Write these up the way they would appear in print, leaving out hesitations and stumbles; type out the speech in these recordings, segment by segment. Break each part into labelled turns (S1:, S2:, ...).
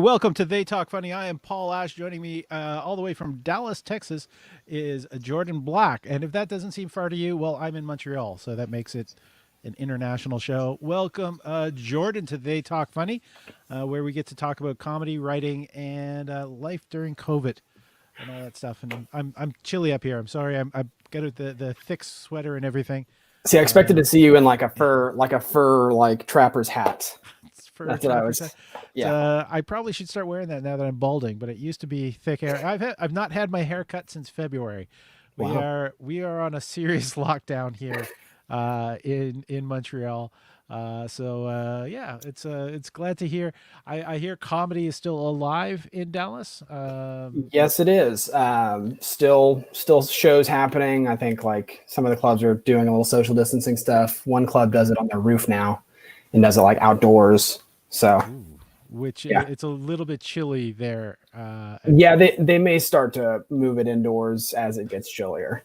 S1: welcome to They Talk Funny. I am Paul Ash. Joining me all the way from Dallas, Texas, is Jordan Black. And if that doesn't seem far to you, well, I'm in Montreal, so that makes it an international show. Welcome, Jordan, to They Talk Funny, where we get to talk about comedy, writing, and life during COVID and all that stuff. And I'm chilly up here. I'm sorry. I've got the thick sweater and everything.
S2: See, I expected to see you in like a fur trapper's hat.
S1: For
S2: That's what I was. Yeah.
S1: I probably should start wearing that now that I'm balding, but it used to be thick hair. I've not had my hair cut since February.
S2: Wow.
S1: We are on a serious lockdown here in Montreal. Yeah, it's glad to hear. I hear comedy is still alive in Dallas.
S2: Yes, it is. Still shows happening. I think like some of the clubs are doing a little social distancing stuff. One club does it on their roof now and does it like outdoors. So,
S1: which
S2: yeah.
S1: It's a little bit chilly there.
S2: Yeah, they may start to move it indoors as it gets chillier.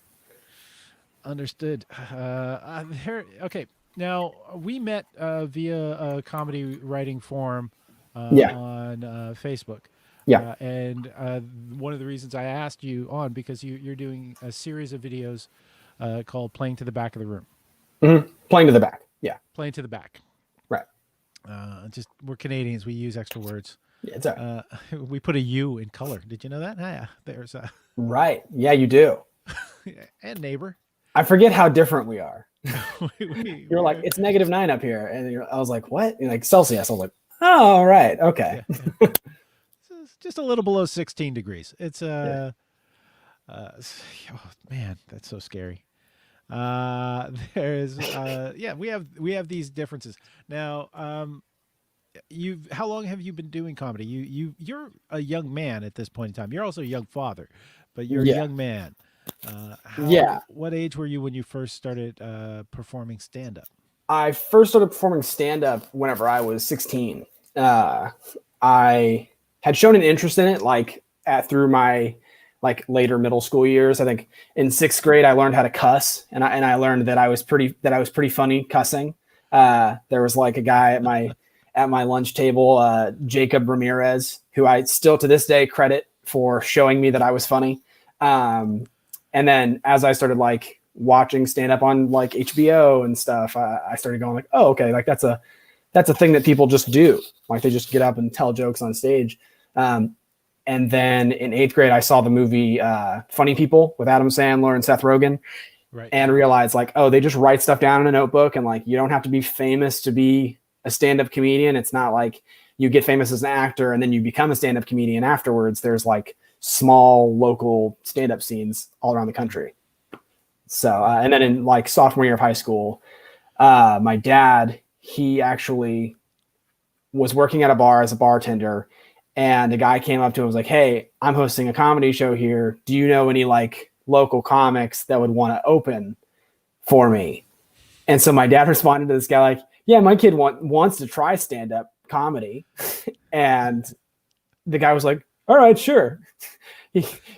S1: Understood. Okay. Now we met via a comedy writing forum on Facebook.
S2: Yeah.
S1: And one of the reasons I asked you on because you're doing a series of videos called "Playing to the Back of the Room."
S2: Mm-hmm. Playing to the back. Yeah.
S1: Playing to the back.
S2: Right.
S1: Just we're Canadians. We use extra words.
S2: Yeah, it's all right.
S1: We put a U in color. Did you know that? Yeah. There's a
S2: Right. Yeah, you do.
S1: and neighbor.
S2: I forget how different we are. You're like, it's -9 up here. And I was like, what? You're like Celsius. I was like, oh, right. Okay.
S1: Yeah. It's just a little below 16 degrees. It's oh man, that's so scary. There's we have these differences. Now, how long have you been doing comedy? You're a young man at this point in time. You're also a young father, but you're a young man. What age were you when you first started performing stand-up?
S2: I first started performing stand-up whenever I was 16. I had shown an interest in it through my later middle school years. I think in 6th grade I learned how to cuss, and I learned that I was pretty funny cussing. There was like a guy at my lunch table, Jacob Ramirez, who I still to this day credit for showing me that I was funny. And then as I started watching stand up on HBO and stuff, I started going oh, okay. That's a thing that people just do. They just get up and tell jokes on stage. And then in 8th grade, I saw the movie, Funny People with Adam Sandler and Seth Rogen,
S1: right,
S2: and realized they just write stuff down in a notebook. And you don't have to be famous to be a stand-up comedian. It's not like you get famous as an actor and then you become a stand-up comedian afterwards. There's small local stand-up scenes all around the country. So, and then in sophomore year of high school, my dad, he actually was working at a bar as a bartender, and a guy came up to him and was like, hey, I'm hosting a comedy show here. Do you know any local comics that would want to open for me? And so my dad responded to this guy yeah, my kid wants to try stand-up comedy. And the guy was like, all right, sure.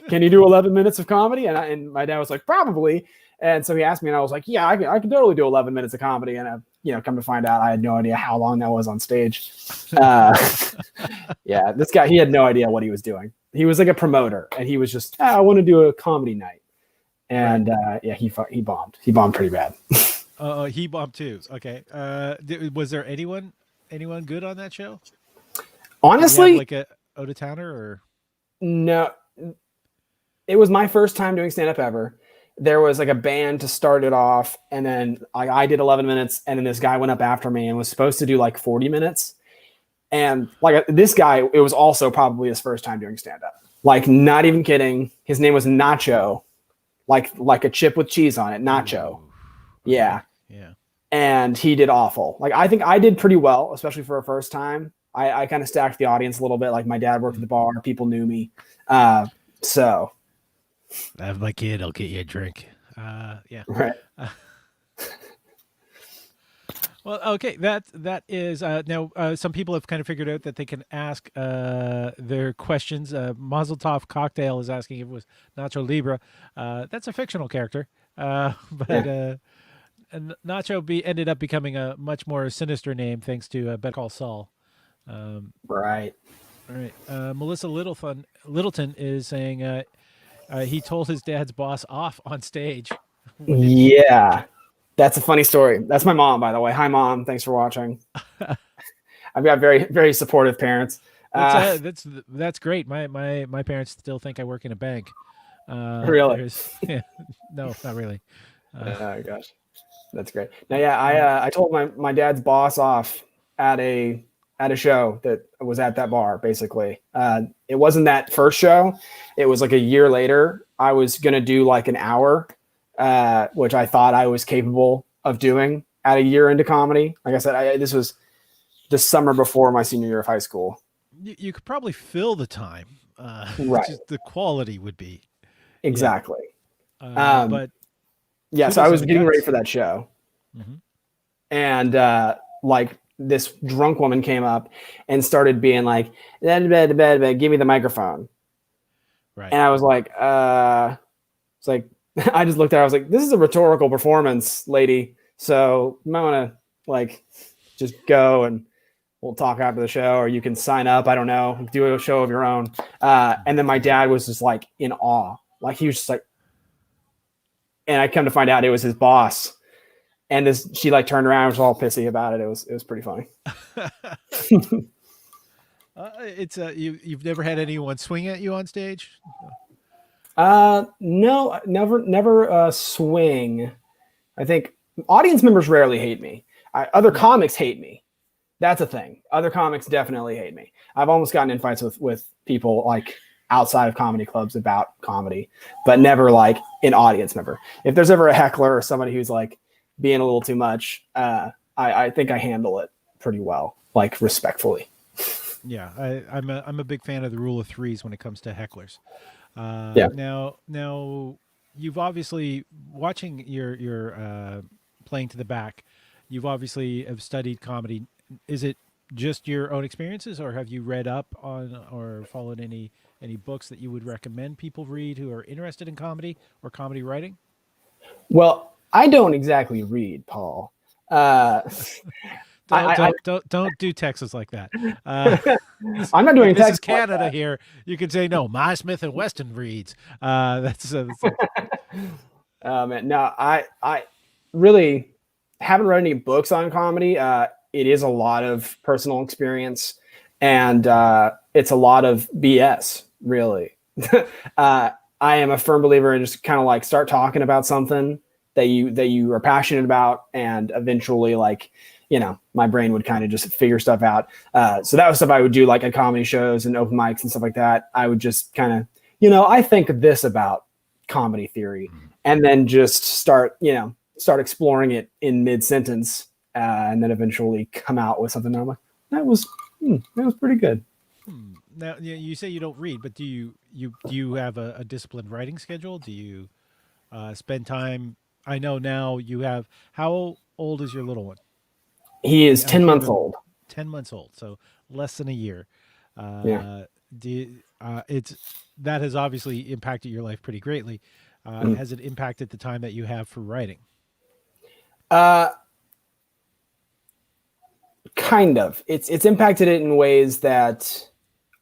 S2: Can you do 11 minutes of comedy? And my dad was like, probably. And so he asked me, and I was like, yeah, I can totally do 11 minutes of comedy. And come to find out, I had no idea how long that was on stage. Yeah, this guy, he had no idea what he was doing. He was like a promoter, and he was just, I want to do a comedy night. And yeah, he bombed. He bombed pretty bad.
S1: He bombed too. Okay. Was there anyone good on that show?
S2: Honestly,
S1: like a Oda Towner or
S2: no? It was my first time doing stand-up ever. There was a band to start it off, and then I did 11 minutes, and then this guy went up after me and was supposed to do 40 minutes. And this guy, it was also probably his first time doing stand-up. Not even kidding. His name was Nacho, like a chip with cheese on it. Nacho.
S1: Ooh.
S2: Yeah.
S1: Yeah. And
S2: he did awful. I think I did pretty well, especially for a first time. I kind of stacked the audience a little bit. My dad worked at the bar. People knew me. So.
S1: Have my kid, I'll get you a drink. Yeah.
S2: Right.
S1: Well, okay. That is now. Some people have kind of figured out that they can ask their questions. Mazel Tov Cocktail is asking if it was Nacho Libre. That's a fictional character, but and Nacho ended up becoming a much more sinister name thanks to Better Call Saul.
S2: Right.
S1: All right. Melissa Littleton is saying he told his dad's boss off on stage. When did
S2: Yeah, that's a funny story. That's my mom, by the way. Hi, mom. Thanks for watching. I've got very, very supportive parents.
S1: that's
S2: Uh,
S1: that's great. My parents still think I work in a bank.
S2: really?
S1: There's yeah, no, not really.
S2: Oh gosh, that's great. Now, yeah, I told my dad's boss off at a show that was at that bar. Basically, it wasn't that first show. It was like a year later. I was gonna do like an hour, which I thought I was capable of doing at a year into comedy. Like I said, this was the summer before my senior year of high school.
S1: You could probably fill the time.
S2: Right.
S1: Just the quality would be yeah.
S2: Exactly. Um,
S1: But
S2: yeah, so I
S1: kudos on
S2: was
S1: the
S2: getting ready
S1: guts.
S2: for that show,
S1: Hmm.
S2: and like this drunk woman came up and started being like, give me the microphone.
S1: Right.
S2: And I was like, it's like, I just looked at her, I was like, this is a rhetorical performance, lady. So you might want to like just go and we'll talk after the show, or you can sign up. I don't know, do a show of your own. And then my dad was just like in awe. Like he was just like, and I come to find out it was his boss. And this, she like turned around, and was all pissy about it. It was pretty funny.
S1: It's you've never had anyone swing at you on stage?
S2: No, never swing. I think audience members rarely hate me. Other comics hate me. That's a thing. Other comics definitely hate me. I've almost gotten in fights with people like outside of comedy clubs about comedy, but never like an audience member. If there's ever a heckler or somebody who's like being a little too much, I think I handle it pretty well, like respectfully.
S1: Yeah, I'm a big fan of the rule of threes when it comes to hecklers.
S2: Yeah.
S1: Now you've obviously watching your playing to the back. You've obviously have studied comedy. Is it just your own experiences, or have you read up on or followed any books that you would recommend people read who are interested in comedy or comedy writing?
S2: Well, I don't exactly read, Paul. Uh, I,
S1: Don't do Texas like that. Uh,
S2: I'm not
S1: if
S2: doing
S1: this is
S2: text like
S1: Canada
S2: that.
S1: here, you could say no. My Smith and Weston reads. That's
S2: Man, no, I really haven't read any books on comedy. It is a lot of personal experience, and it's a lot of BS, really. I am a firm believer in just kind of like start talking about something that you are passionate about, and eventually, like, my brain would kind of just figure stuff out. So that was stuff I would do like at comedy shows and open mics and stuff like that. I would just kind of, I think this about comedy theory, and then just start exploring it in mid sentence, and then eventually come out with something. I'm like, that was pretty good.
S1: now you say you don't read, but do you have a disciplined writing schedule? Do you spend time? I know now you have. How old is your little one?
S2: He is
S1: I
S2: 10
S1: can't
S2: months
S1: remember.
S2: old.
S1: 10 months old, so less than a year.
S2: Yeah.
S1: Uh, it's that has obviously impacted your life pretty greatly.
S2: Mhm.
S1: Has it impacted the time that you have for writing?
S2: Uh, Kind of. It's impacted it in ways that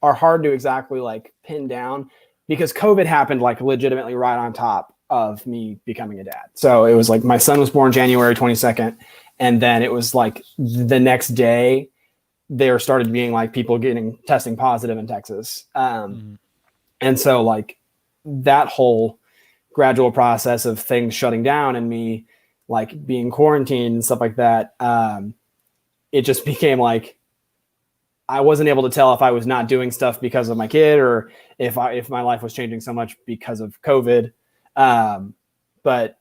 S2: are hard to exactly like pin down, because COVID happened like legitimately right on top of me becoming a dad. So it was like my son was born January 22nd, and then it was like the next day there started being like people getting testing positive in Texas.
S1: Mm-hmm.
S2: And so like that whole gradual process of things shutting down and me like being quarantined and stuff like that, it just became like I wasn't able to tell if I was not doing stuff because of my kid, or if my life was changing so much because of COVID. But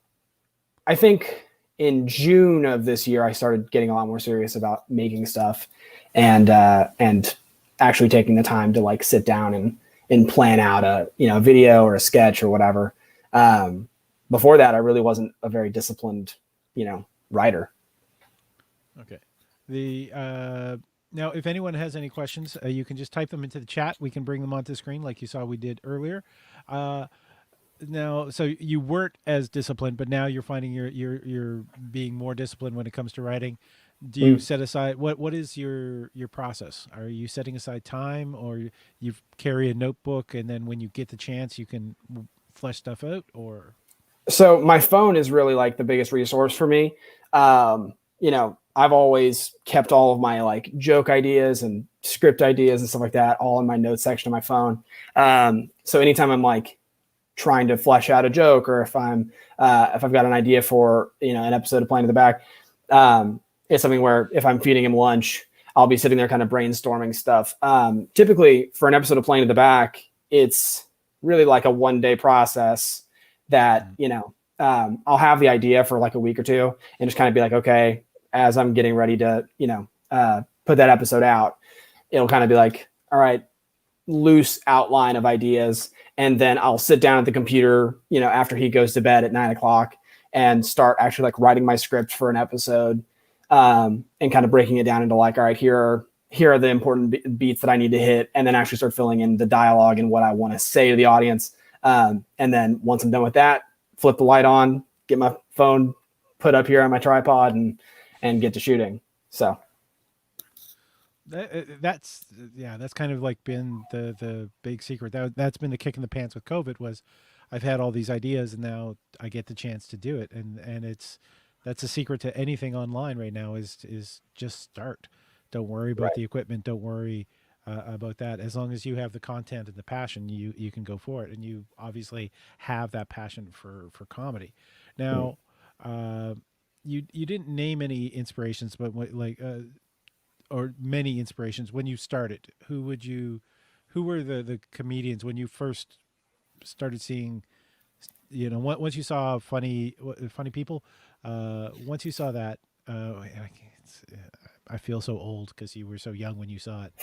S2: I think in June of this year, I started getting a lot more serious about making stuff, and actually taking the time to like sit down and plan out a video or a sketch or whatever. Before that, I really wasn't a very disciplined writer.
S1: Okay. The Now, if anyone has any questions, you can just type them into the chat. We can bring them onto the screen, like you saw we did earlier. Uh, Now, so you weren't as disciplined, but now you're finding you're being more disciplined when it comes to writing. Do you set aside what is your process? Are you setting aside time, or you carry a notebook and then when you get the chance you can flesh stuff out, or
S2: So my phone is really like the biggest resource for me. I've always kept all of my like joke ideas and script ideas and stuff like that all in my notes section of my phone. So anytime I'm like trying to flesh out a joke, or if I've got an idea for an episode of Playing to the Back, it's something where if I'm feeding him lunch, I'll be sitting there kind of brainstorming stuff. Typically for an episode of Playing to the Back, it's really like a 1 day process that, I'll have the idea for like a week or two and just kind of be like, okay, as I'm getting ready to, put that episode out, it'll kind of be like, all right, loose outline of ideas. And then I'll sit down at the computer, after he goes to bed at 9 o'clock and start actually like writing my script for an episode, and kind of breaking it down into like, all right, here are the important beats that I need to hit. And then actually start filling in the dialogue and what I want to say to the audience. And then once I'm done with that, flip the light on, get my phone put up here on my tripod and get to shooting. So
S1: that's kind of like been the big secret. That's been the kick in the pants with COVID, was I've had all these ideas and now I get the chance to do it. And that's a secret to anything online right now is just start. Don't worry about the equipment. Don't worry about that. As long as you have the content and the passion, you can go for it. And you obviously have that passion for comedy. Now, you didn't name any inspirations, but or many inspirations when you started. Who were the comedians when you first started seeing? Once you saw funny people, once you saw that, I feel so old because you were so young when you saw it.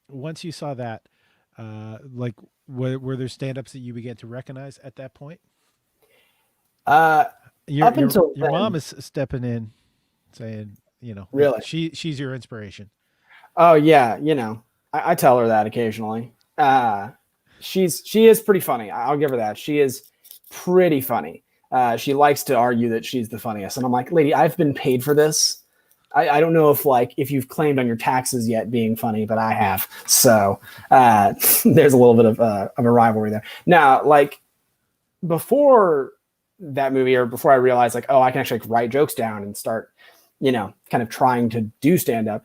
S1: Once you saw that, like, were there stand-ups that you began to recognize at that point?
S2: Up until
S1: Your
S2: then,
S1: mom is stepping in, saying,
S2: really,
S1: she's your inspiration.
S2: oh yeah, I tell her that occasionally. She is pretty funny. I'll give her that. She is pretty funny. She likes to argue that she's the funniest, and I'm like, lady, I've been paid for this. I don't know if you've claimed on your taxes yet being funny, but I have. So there's a little bit of a rivalry there. Now, like before that movie, or before I realized like, oh, I can actually like, write jokes down and start, kind of trying to do stand up.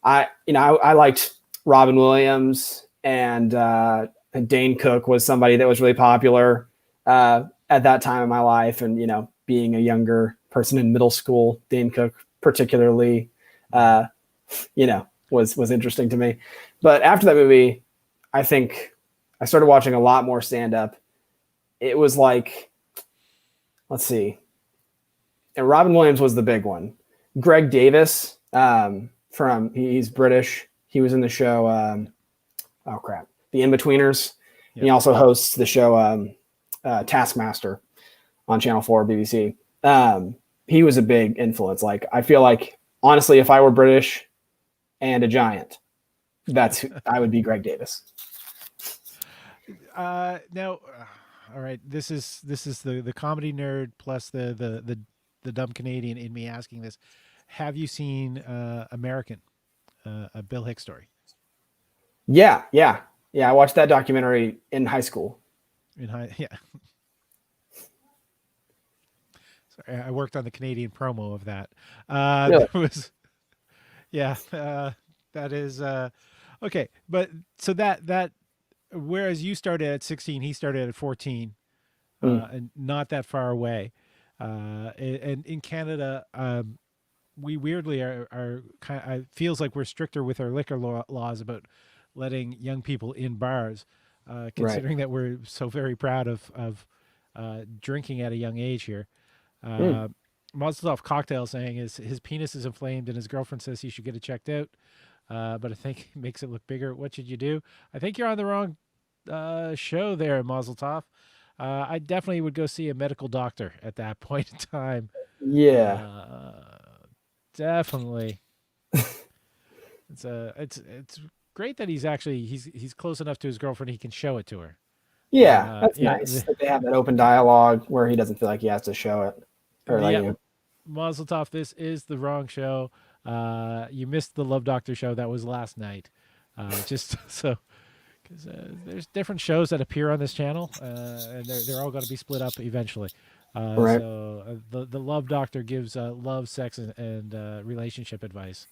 S2: I liked Robin Williams, and Dane Cook was somebody that was really popular at that time in my life. And, being a younger person in middle school, Dane Cook particularly, was interesting to me. But after that movie, I think I started watching a lot more stand up. It was like, let's see. And Robin Williams was the big one. Greg Davis, he's British. He was in the show, The Inbetweeners. Yeah. He also hosts the show Taskmaster on Channel 4 BBC. He was a big influence. Like, I feel like, honestly, if I were British and a giant, I would be Greg Davis.
S1: Now, all right, this is the comedy nerd plus the dumb Canadian in me asking this. Have you seen American, a Bill Hicks story?
S2: Yeah. I watched that documentary in high school.
S1: Yeah. Sorry, I worked on the Canadian promo of that.
S2: Really?
S1: There was, yeah. That is okay, but so that whereas you started at 16, he started at 14, and not that far away. And in Canada, we weirdly are kind of, feels like we're stricter with our liquor laws about letting young people in bars, considering that we're so very proud of drinking at a young age here. Mazel Tov Cocktail saying his penis is inflamed and his girlfriend says he should get it checked out, but I think it makes it look bigger. What should you do? I think you're on the wrong show there, Mazel Tov. I definitely would go see a medical doctor at that point in time.
S2: Yeah.
S1: Definitely. It's great that he's close enough to his girlfriend he can show it to her.
S2: Yeah, that's nice that they have that open dialogue where he doesn't feel like he has to show it. Or
S1: Mazel tov. This is the wrong show. You missed the Love Doctor show. That was last night. Just so, because there's different shows that appear on this channel, and they're all going to be split up eventually.
S2: Right.
S1: So the Love Doctor gives love, sex, and relationship advice.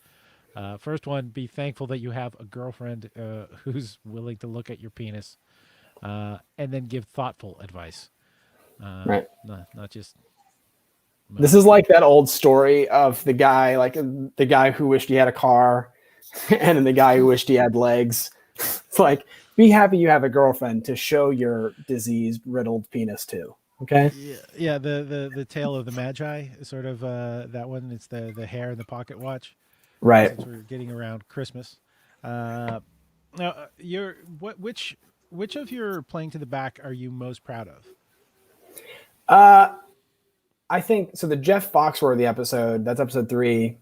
S1: First one: be thankful that you have a girlfriend who's willing to look at your penis, and then give thoughtful advice.
S2: Right.
S1: Not just.
S2: This is like that old story of the guy, like the guy who wished he had a car, and then the guy who wished he had legs. It's like, be happy you have a girlfriend to show your disease-riddled penis to. Okay.
S1: Yeah. The tale of the Magi, sort of that one. It's the hair in the pocket watch.
S2: Right.
S1: Since we're getting around Christmas, now which of your playing to the back are you most proud of?
S2: I think so. The Jeff Foxworthy episode, that's episode 3,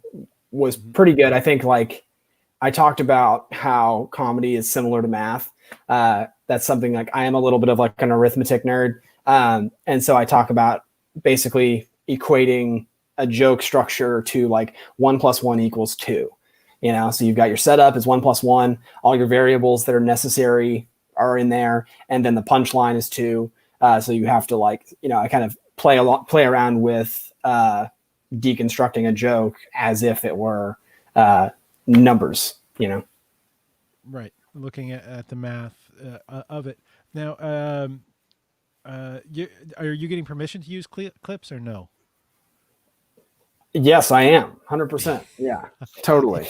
S2: was pretty good. I think like I talked about how comedy is similar to math. That's something like I am a little bit of like an arithmetic nerd. And so I talk about basically equating a joke structure to like 1 + 1 = 2. You know, so you've got your setup is 1 + 1. All your variables that are necessary are in there, and then the punchline is 2. So you have to like, you know, I kind of play around with deconstructing a joke as if it were numbers. You know,
S1: Right. Looking at the math of it now. Are you getting permission to use clips or no?
S2: yes, I am 100%. Yeah, totally.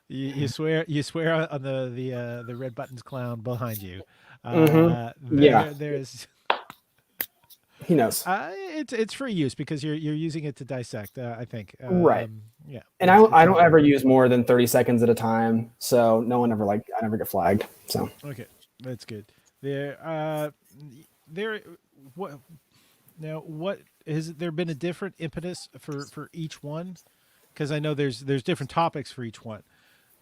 S1: You swear on the red buttons clown behind you.
S2: Yeah,
S1: There's
S2: he knows.
S1: it's free use because you're using it to dissect. I think.
S2: Right.
S1: Yeah.
S2: And I don't ever use more than 30 seconds at a time, so no one ever I never get flagged. So
S1: Okay, that's good. What now? What has there been a different impetus for each one? Because I know there's different topics for each one.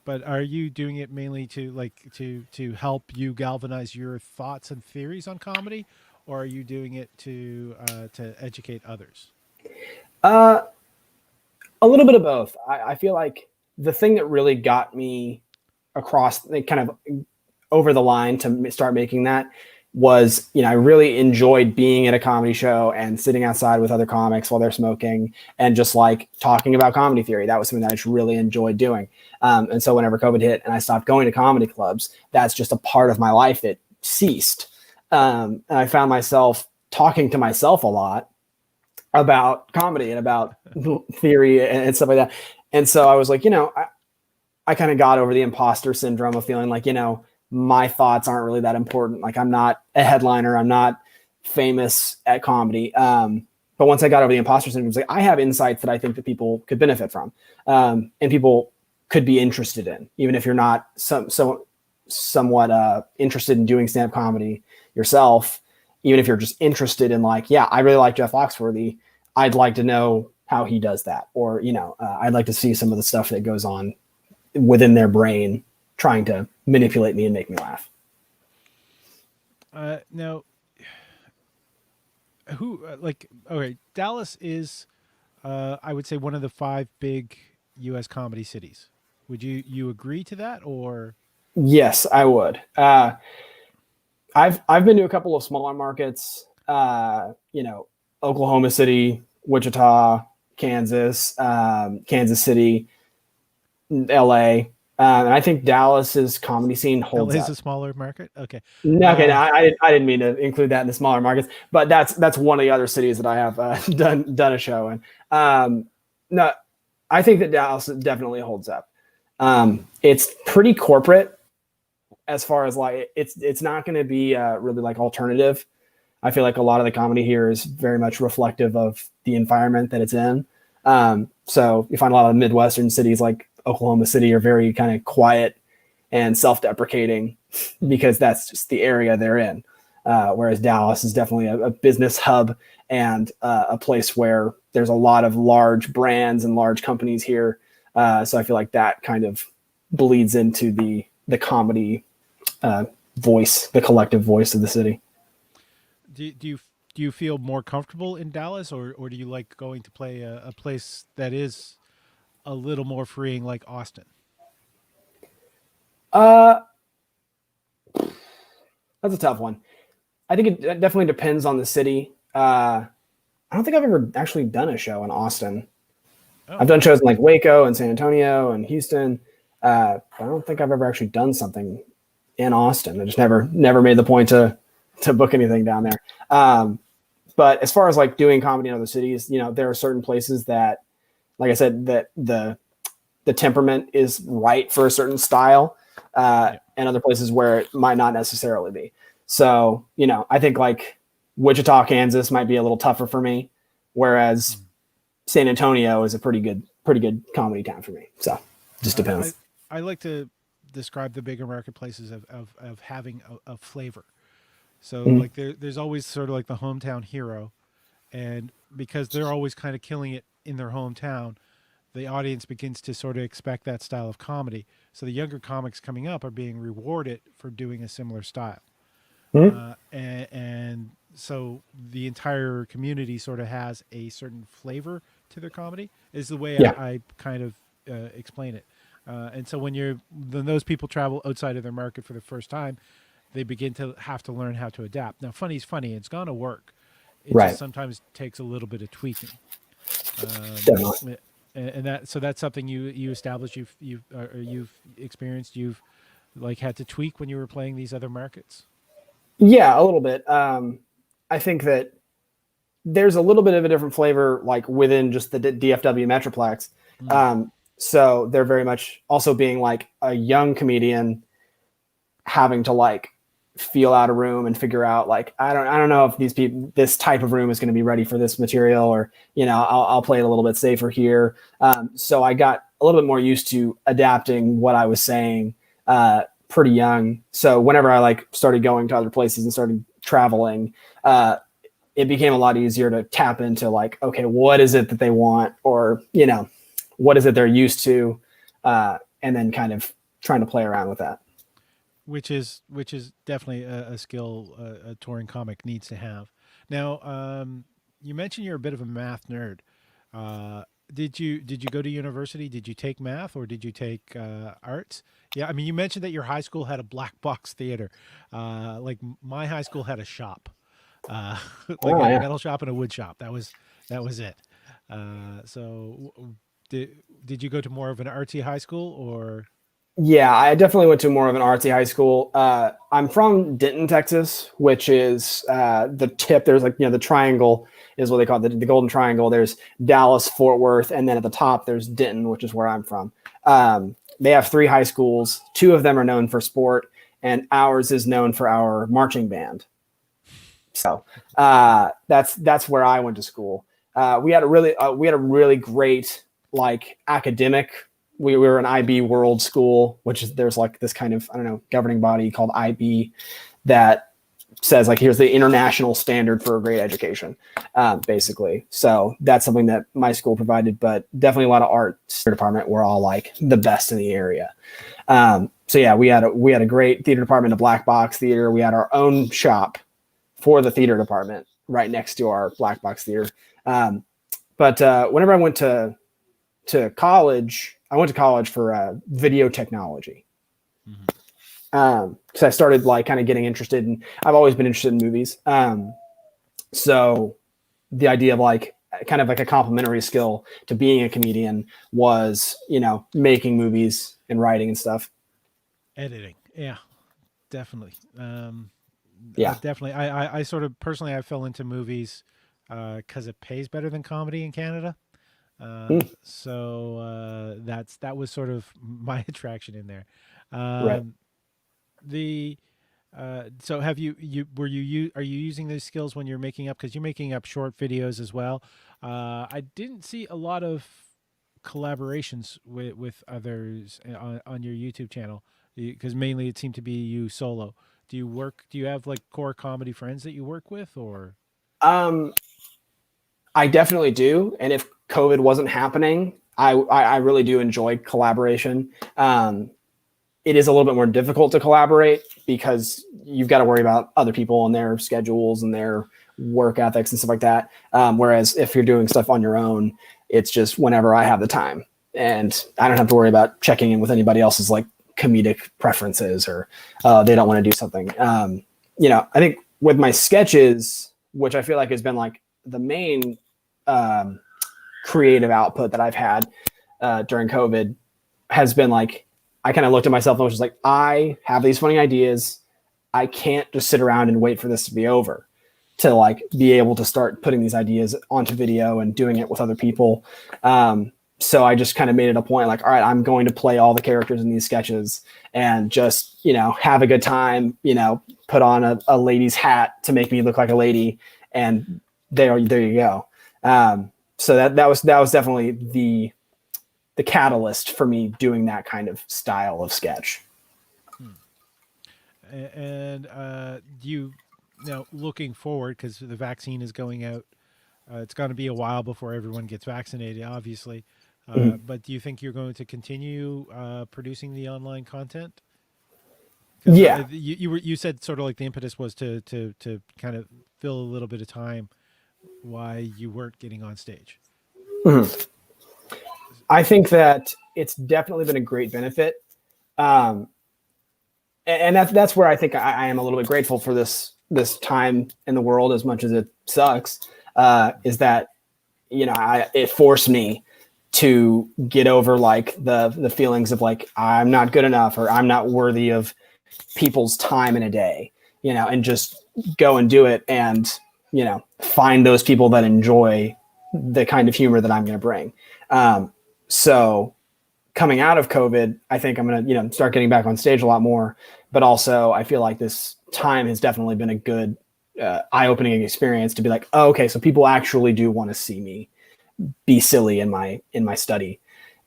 S1: But are you doing it mainly to help you galvanize your thoughts and theories on comedy, or are you doing it to educate others?
S2: a little bit of both. I feel like the thing that really got me across, like, kind of over the line to start making that was, you know, I really enjoyed being at a comedy show and sitting outside with other comics while they're smoking and just like talking about comedy theory. That was something that I just really enjoyed doing. And so whenever COVID hit and I stopped going to comedy clubs, that's just a part of my life that ceased. And I found myself talking to myself a lot about comedy and about theory and stuff like that. And so I was like, you know, I kind of got over the imposter syndrome of feeling like, you know, my thoughts aren't really that important. Like, I'm not a headliner. I'm not famous at comedy. But once I got over the imposter syndrome, it's like, I have insights that I think that people could benefit from, and people could be interested in, even if you're not somewhat interested in doing stand-up comedy yourself. Even if you're just interested in like, yeah, I really like Jeff Foxworthy. I'd like to know how he does that. Or, you know, I'd like to see some of the stuff that goes on within their brain trying to manipulate me and make me laugh.
S1: Now, okay, Dallas is, I would say, one of the 5 big U.S. comedy cities. Would you agree to that, or?
S2: Yes, I would. I've been to a couple of smaller markets, you know, Oklahoma City, Wichita, Kansas, Kansas City, LA. And I think Dallas's comedy scene holds
S1: LA
S2: up.
S1: is a smaller market. Okay.
S2: Okay, no, I didn't mean to include that in the smaller markets, but that's one of the other cities that I have done a show in. No, I think that Dallas definitely holds up. It's pretty corporate as far as like it's not going to be really like alternative. I feel like a lot of the comedy here is very much reflective of the environment that it's in. So you find a lot of Midwestern cities like Oklahoma City are very kind of quiet and self-deprecating because that's just the area they're in. Whereas Dallas is definitely a business hub and a place where there's a lot of large brands and large companies here. So I feel like that kind of bleeds into the comedy voice, the collective voice of the city.
S1: Do you do you feel more comfortable in Dallas, or do you like going to play a place that is a little more freeing, like Austin?
S2: Uh, that's a tough one. I think it definitely depends on the city. I don't think I've ever actually done a show in Austin.
S1: Oh,
S2: I've done shows in like Waco and San Antonio and Houston. I don't think I've ever actually done something in Austin. I just never made the point to book anything down there. But as far as like doing comedy in other cities, there are certain places that, like I said, that the temperament is right for a certain style,
S1: yeah.
S2: and other places where it might not necessarily be. So, I think like Wichita, Kansas might be a little tougher for me, whereas San Antonio is a pretty good comedy town for me. So just
S1: I
S2: depends.
S1: I like to describe the bigger marketplaces of having a flavor. So
S2: Mhm.
S1: like there's always sort of like the hometown hero, and because they're always kind of killing it in their hometown, the audience begins to sort of expect that style of comedy. So the younger comics coming up are being rewarded for doing a similar style.
S2: Mhm.
S1: And so the entire community sort of has a certain flavor to their comedy is the way
S2: Yeah.
S1: I kind of explain it. And so when those people travel outside of their market for the first time, they begin to have to learn how to adapt. Now, funny's funny; it's gonna work. It just
S2: Right.
S1: sometimes takes a little bit of tweaking.
S2: Definitely.
S1: And that's something you established, you've experienced, you've like had to tweak when you were playing these other markets.
S2: Yeah, a little bit. I think that there's a little bit of a different flavor, like within just the DFW Metroplex.
S1: Mm.
S2: Um, so they're very much also being like a young comedian having to like feel out a room and figure out like I don't know if this type of room is going to be ready for this material, or I'll play it a little bit safer here. So I got a little bit more used to adapting what I was saying pretty young. So whenever I like started going to other places and started traveling, it became a lot easier to tap into like, okay, what is it that they want, or what is it they're used to, and then kind of trying to play around with that.
S1: Which is definitely a skill a touring comic needs to have. Now, you mentioned you're a bit of a math nerd. Uh, did you go to university? Did you take math or did you take arts? Yeah, I mean, you mentioned that your high school had a black box theater. Like my high school had a shop, uh, like
S2: Oh
S1: a
S2: yeah.
S1: metal shop and a wood shop. That was it. Did you go to more of an artsy high school or?
S2: Yeah, I definitely went to more of an artsy high school. I'm from Denton, Texas, which is the tip. There's like, the triangle is what they call it, the Golden Triangle. There's Dallas, Fort Worth, and then at the top there's Denton, which is where I'm from. They have three high schools. Two of them are known for sport, and ours is known for our marching band. So that's where I went to school. We had a really great like academic. We were an IB World School, which is there's like this kind of, I don't know, governing body called IB that says like here's the international standard for a great education, basically. So that's something that my school provided, but definitely a lot of arts department were all like the best in the area. So yeah, we had a great theater department, a black box theater. We had our own shop for the theater department right next to our black box theater. But whenever I went to college, I went to college for video technology.
S1: Mhm.
S2: Because I started like kind of getting interested in, I've always been interested in movies. So the idea of like kind of like a complementary skill to being a comedian was, making movies and writing and stuff.
S1: Editing, yeah, definitely.
S2: Yeah.
S1: Definitely. I sort of personally I fell into movies because it pays better than comedy in Canada.
S2: Mm,
S1: That was sort of my attraction in there.
S2: right.
S1: Um, the so have you were you are you using those skills when you're making up, because you're making up short videos as well? I didn't see a lot of collaborations with others on your YouTube channel, because mainly it seemed to be you solo. Do you have like core comedy friends that you work with, or?
S2: Um, I definitely do. And if COVID wasn't happening, I really do enjoy collaboration. It is a little bit more difficult to collaborate because you've got to worry about other people and their schedules and their work ethics and stuff like that. Whereas if you're doing stuff on your own, it's just whenever I have the time, and I don't have to worry about checking in with anybody else's like comedic preferences or they don't want to do something. I think with my sketches, which I feel like has been like the main creative output that I've had during COVID, has been like, I kind of looked at myself and was just like, I have these funny ideas. I can't just sit around and wait for this to be over to like be able to start putting these ideas onto video and doing it with other people. So I just kind of made it a point like, all right, I'm going to play all the characters in these sketches and just, have a good time, put on a lady's hat to make me look like a lady. And there you go. So that was definitely the catalyst for me doing that kind of style of sketch.
S1: And do you now looking forward, because the vaccine is going out, it's going to be a while before everyone gets vaccinated, obviously. But do you think you're going to continue producing the online content?
S2: Yeah.
S1: You said sort of like the impetus was to kind of fill a little bit of time why you weren't getting on stage.
S2: Mm-hmm. I think that it's definitely been a great benefit. And that's where I think I am a little bit grateful for this time in the world, as much as it sucks, is that, it forced me to get over like the feelings of like, I'm not good enough or I'm not worthy of people's time in a day, and just go and do it and, find those people that enjoy the kind of humor that I'm going to bring. So coming out of COVID, I think I'm going to, start getting back on stage a lot more, but also I feel like this time has definitely been a good eye-opening experience to be like, oh, okay, so people actually do want to see me be silly in my study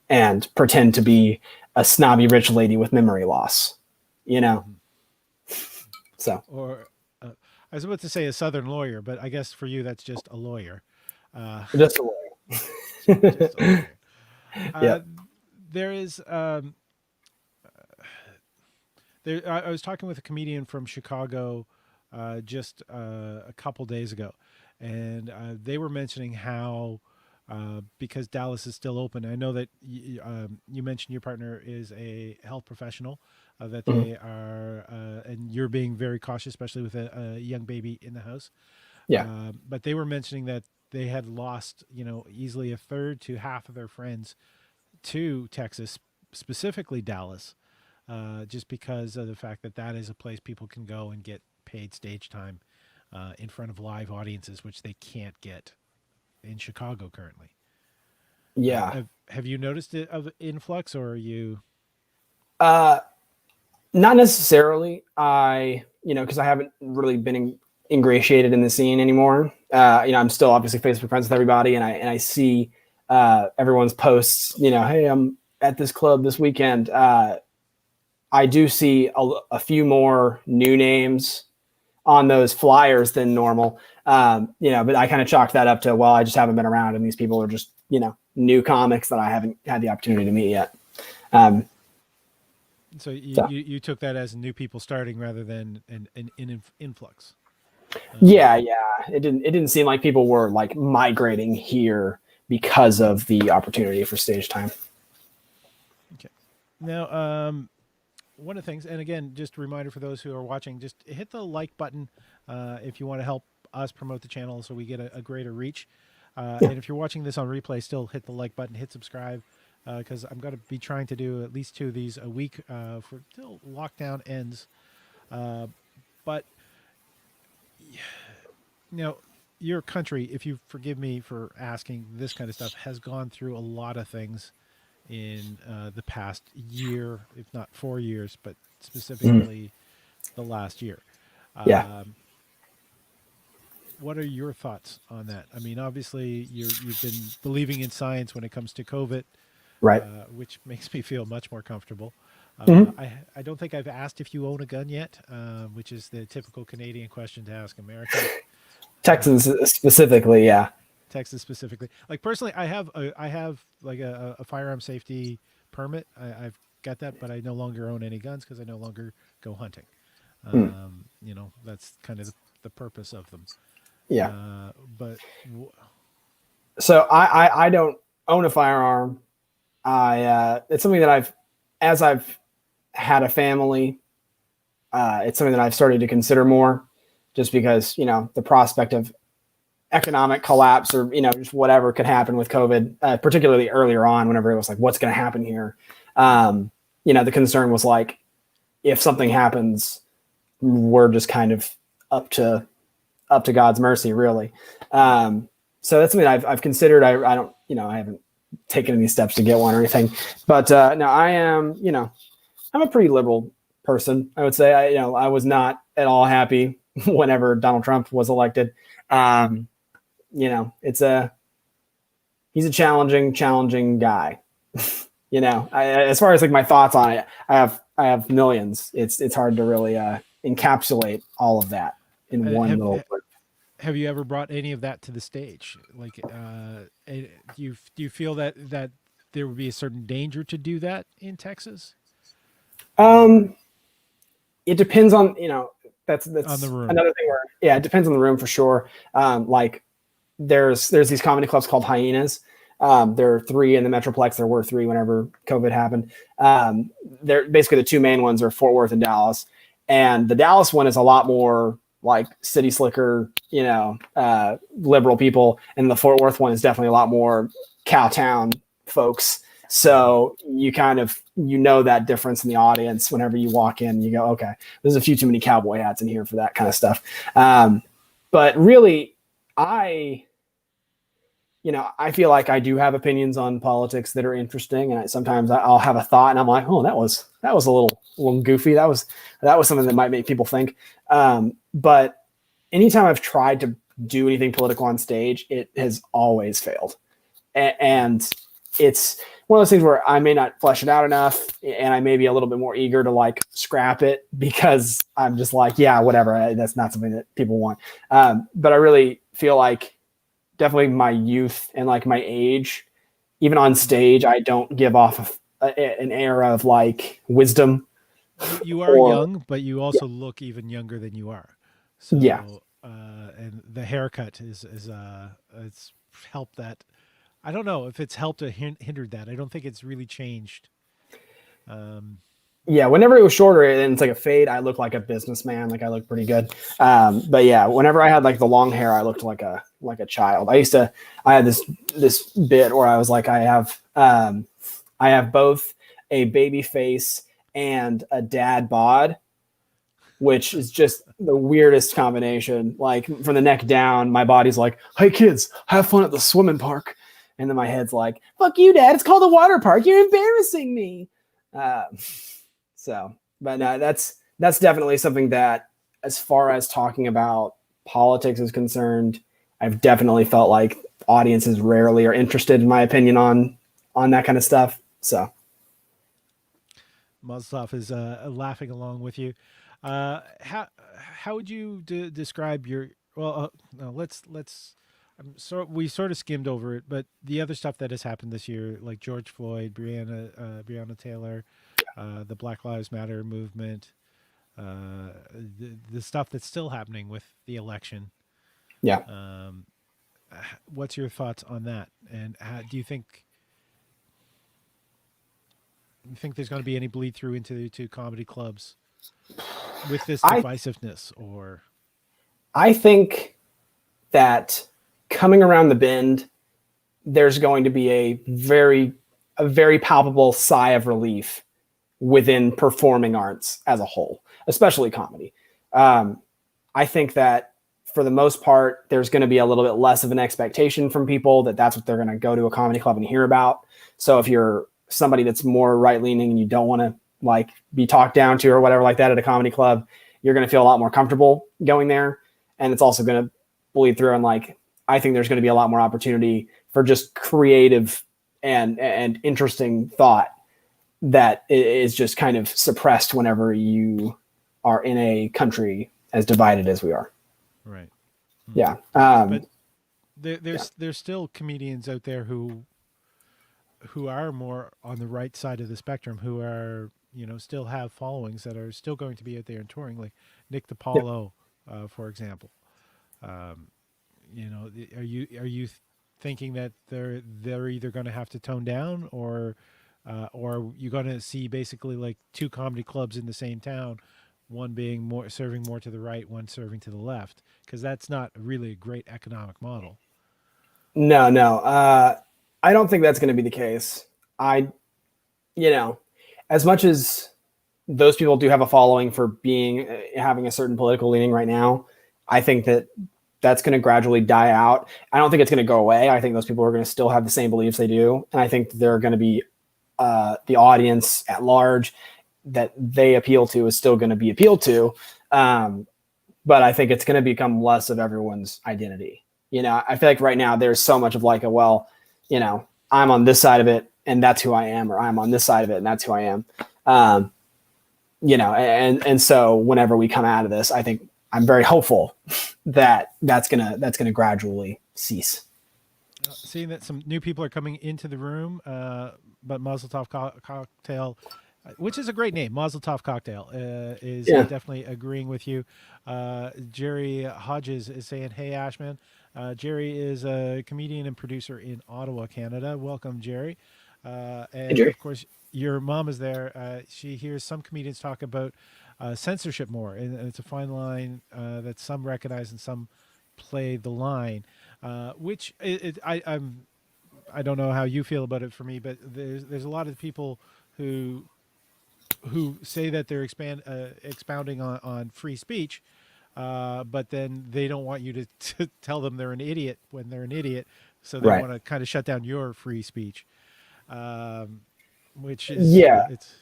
S2: and pretend to be a snobby rich lady with memory loss, So,
S1: or I was about to say a Southern lawyer, but I guess for you that's just a lawyer.
S2: just a way.
S1: Just a lawyer.
S2: Yeah.
S1: There is there. I was talking with a comedian from Chicago just a couple days ago, and they were mentioning how because Dallas is still open. I know that you mentioned your partner is a health professional, that
S2: Mhm.
S1: they are, and you're being very cautious, especially with a young baby in the house.
S2: Yeah.
S1: But they were mentioning that they had lost, easily a third to half of their friends to Texas, specifically Dallas, just because of the fact that that is a place people can go and get paid stage time in front of live audiences, which they can't get in Chicago currently.
S2: Yeah.
S1: Have you noticed it of influx, or are you?
S2: Uh, Not necessarily. Because I haven't really been ingratiated in the scene anymore. I'm still obviously Facebook friends with everybody, and I see everyone's posts. Hey, I'm at this club this weekend. I do see a few more new names on those flyers than normal. But I kind of chalk that up to, well, I just haven't been around, and these people are just new comics that I haven't had the opportunity to meet yet.
S1: So
S2: So.
S1: you took that as new people starting rather than an influx.
S2: Yeah, it didn't seem like people were like migrating here because of the opportunity for stage time.
S1: Okay. Now, one of the things, and again, just a reminder for those who are watching, just hit the like button if you want to help us promote the channel so we get a greater reach.
S2: Yeah.
S1: And if you're watching this on replay, still hit the like button, hit subscribe, because I'm going to be trying to do at least 2 of these a week for till lockdown ends. But your country, if you forgive me for asking this kind of stuff, has gone through a lot of things in the past year, if not 4 years, but
S2: Mhm.
S1: specifically the last year.
S2: Yeah.
S1: Um, what are your thoughts on that? I mean, obviously, you've been believing in science when it comes to COVID,
S2: Right.
S1: which makes me feel much more comfortable.
S2: Mhm.
S1: I don't think I've asked if you own a gun yet, which is the typical Canadian question to ask Americans.
S2: Texans specifically, yeah.
S1: Texas specifically. Like personally, I have like a firearm safety permit. I've got that, but I no longer own any guns because I no longer go hunting.
S2: Mm.
S1: That's kind of the purpose of them.
S2: Yeah.
S1: But
S2: So I don't own a firearm. It's something that as I've had a family, it's something that I've started to consider more, just because the prospect of economic collapse or just whatever could happen with COVID, particularly earlier on, whenever it was like, what's going to happen here? The concern was like, if something happens, we're just kind of up to God's mercy, really. So that's something I've considered. I don't, I haven't taken any steps to get one or anything, but no, I am, I'm a pretty liberal person. I would say I was not at all happy whenever Donald Trump was elected. He's a challenging guy. As far as like my thoughts on it, I have millions. It's hard to really encapsulate all of that in one
S1: have
S2: little.
S1: have you ever brought any of that to the stage? Like, do you feel that there would be a certain danger to do that in Texas?
S2: It depends on that's
S1: On the room.
S2: another thing where it depends on the room for sure. Like there's these comedy clubs called Hyenas. There are 3 in the Metroplex. There were 3 whenever COVID happened. They're basically the 2 main ones are Fort Worth and Dallas, and the Dallas one is a lot more like city slicker, liberal people, and the Fort Worth one is definitely a lot more cowtown folks. So you kind of that difference in the audience whenever you walk in. You go, okay, there's a few too many cowboy hats in here for that kind of stuff. But really, I feel like I do have opinions on politics that are interesting, and sometimes I'll have a thought, and I'm like, oh, that was a little goofy. That was something that might make people think. But anytime I've tried to do anything political on stage, it has always failed, and it's one of those things where I may not flesh it out enough, and I may be a little bit more eager to like scrap it because I'm just like, yeah, whatever. That's not something that people want. But I really feel like definitely my youth and like my age, even on stage, I don't give off an air of like wisdom.
S1: You are young, but you also look even younger than you are. So
S2: Yeah.
S1: And the haircut is it's helped that. I don't know if it's helped or hindered that. I don't think it's really changed.
S2: Yeah, whenever it was shorter and it's like a fade, I look like a businessman. Like I look pretty good. But yeah, whenever I had like the long hair, I looked like a child. I had this bit where I was like, I have both a baby face and a dad bod, which is just the weirdest combination. Like from the neck down, my body's like, hey kids, have fun at the swimming park. And then my head's like, fuck you, dad. It's called a water park. You're embarrassing me. But that's definitely something that, as far as talking about politics is concerned, I've definitely felt like audiences rarely are interested, in my opinion, on that kind of stuff. So
S1: Mozlov is laughing along with you. How would you describe your no, let's we sort of skimmed over it, but the other stuff that has happened this year, like George Floyd, Breonna Taylor, the Black Lives Matter movement, the stuff that's still happening with the election.
S2: yeah,
S1: What's your thoughts on that? And do you think there's going to be any bleed through into to comedy clubs with this
S2: I
S1: divisiveness? Or
S2: I think that coming around the bend, there's going to be a very palpable sigh of relief within performing arts as a whole, especially comedy. I think that for the most part, there's going to be a little bit less of an expectation from people that that's what they're going to go to a comedy club and hear about. So if you're somebody that's more right leaning and you don't want to like be talked down to or whatever like that at a comedy club, you're going to feel a lot more comfortable going there. And it's also going to bleed through. And like, I think there's going to be a lot more opportunity for just creative and interesting thought that is just kind of suppressed whenever you are in a country as divided as we are.
S1: right.
S2: Yeah.
S1: But there's still comedians out there who are more on the right side of the spectrum, who are still have followings that are still going to be out there and touring, like Nick
S2: Yeah.
S1: DiPaolo, for example. are you thinking that they're either going to have to tone down, or you're going to see basically like two comedy clubs in the same town, one being more serving more to the right, one serving to the left, because that's not really a great economic model.
S2: No, no. I don't think that's going to be the case. I, you know, as much as those people do have a following for being having a certain political leaning right now, I think that that's going to gradually die out. I don't think it's going to go away. I think those people are going to still have the same beliefs they do, and I think they're going to be the audience at large that they appeal to is still going to be appealed to. Um, but I think it's going to become less of everyone's identity. I feel like right now there's so much of like I'm on this side of it and that's who I am, or I'm on this side of it and that's who I am. Um, and so whenever we come out of this, I think I'm very hopeful that that's gonna gradually cease.
S1: Seeing that some new people are coming into the room, but Mazel Tov Cocktail, which is a great name, Mazel Tov Cocktail, is
S2: Yeah.
S1: definitely agreeing with you. Jerry Hodges is saying, "Hey Ashman." Jerry is a comedian and producer in Ottawa, Canada. Welcome, Jerry.
S2: Hey,
S1: And
S2: Jerry.
S1: of course, your mom is there. She hears some comedians talk about censorship more, and it's a fine line that some recognize and some play the line, which I don't know how you feel about it. For me, but there's a lot of people who say that they're expounding on free speech, but then they don't want you to tell them they're an idiot when they're an idiot, so they
S2: Right.
S1: want to kind of shut down your free speech, um, which is
S2: Yeah.
S1: it's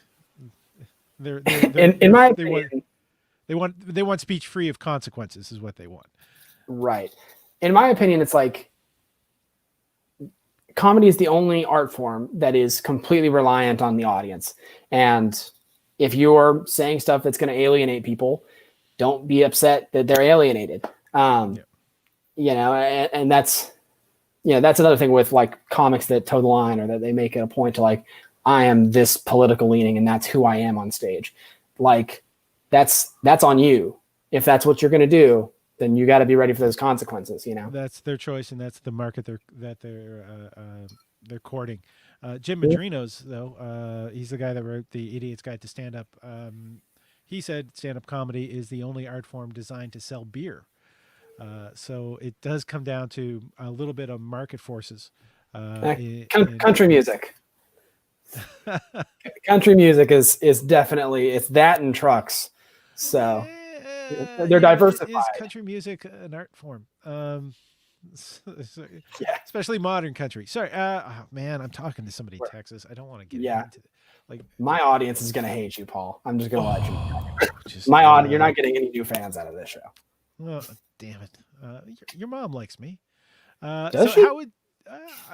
S1: they're
S2: In my
S1: they
S2: opinion,
S1: want they want speech free of consequences is what they want.
S2: right. In my opinion, it's like comedy is the only art form that is completely reliant on the audience. And if you're saying stuff that's going to alienate people, don't be upset that they're alienated. Um,
S1: Yeah.
S2: and that's another thing with like comics that toe the line or that they make it a point to like, I am this political leaning and that's who I am on stage. Like that's on you. If that's what you're going to do, then you got to be ready for those consequences.
S1: That's their choice, and that's the market they're courting. Jim
S2: Yeah.
S1: Madrinos, though, he's the guy that wrote the Idiot's Guide to Stand Up. He said stand-up comedy is the only art form designed to sell beer. So it does come down to a little bit of market forces.
S2: Country music. Country music is definitely it's that and trucks. So they're
S1: Is
S2: diversified.
S1: country music an art form?
S2: Yeah.
S1: Especially modern country. Sorry, oh, man, I'm talking to somebody in Texas. I don't want to get
S2: Yeah.
S1: into like.
S2: My audience is gonna hate you, Paul. I'm just gonna let you know.
S1: Oh, just
S2: My audience, you're not getting any new fans out of this show.
S1: oh, damn it. Your mom likes me.
S2: Does
S1: So
S2: she?
S1: how would?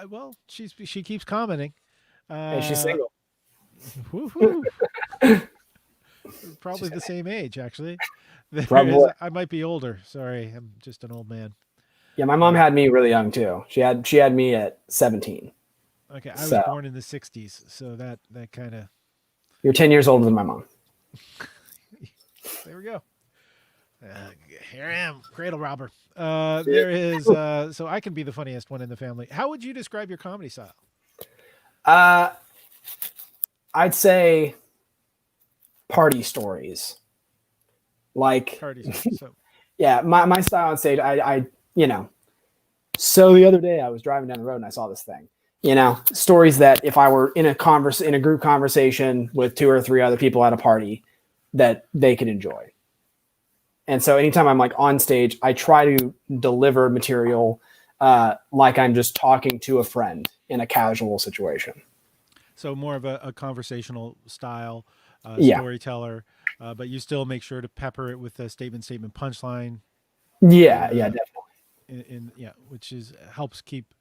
S1: Well, she keeps commenting.
S2: Hey, she's
S1: Uh,
S2: single.
S1: woohoo. Probably the same age, actually. There is.
S2: Probably.
S1: I might be older. Sorry, I'm just an old man.
S2: Yeah, my mom
S1: Uh,
S2: had me really young too. She had me at 17.
S1: okay, I was
S2: So
S1: born in the '60s, so that kind of.
S2: you're 10 years older than my mom.
S1: There we go. Here I am, cradle robber. There is. So I can be the funniest one in the family. How would you describe your comedy style?
S2: Uh, I'd say party stories. Like,
S1: Party stories. So
S2: yeah, my style on stage, you know, so the other day I was driving down the road and I saw this thing. Stories that if I were in a group conversation with two or three other people at a party, that they could enjoy. And so anytime I'm like on stage, I try to deliver material like I'm just talking to a friend in a casual situation.
S1: So more of a conversational style,
S2: Yeah,
S1: storyteller, but you still make sure to pepper it with a statement, punchline,
S2: yeah,
S1: uh,
S2: definitely.
S1: yeah, which is helps keep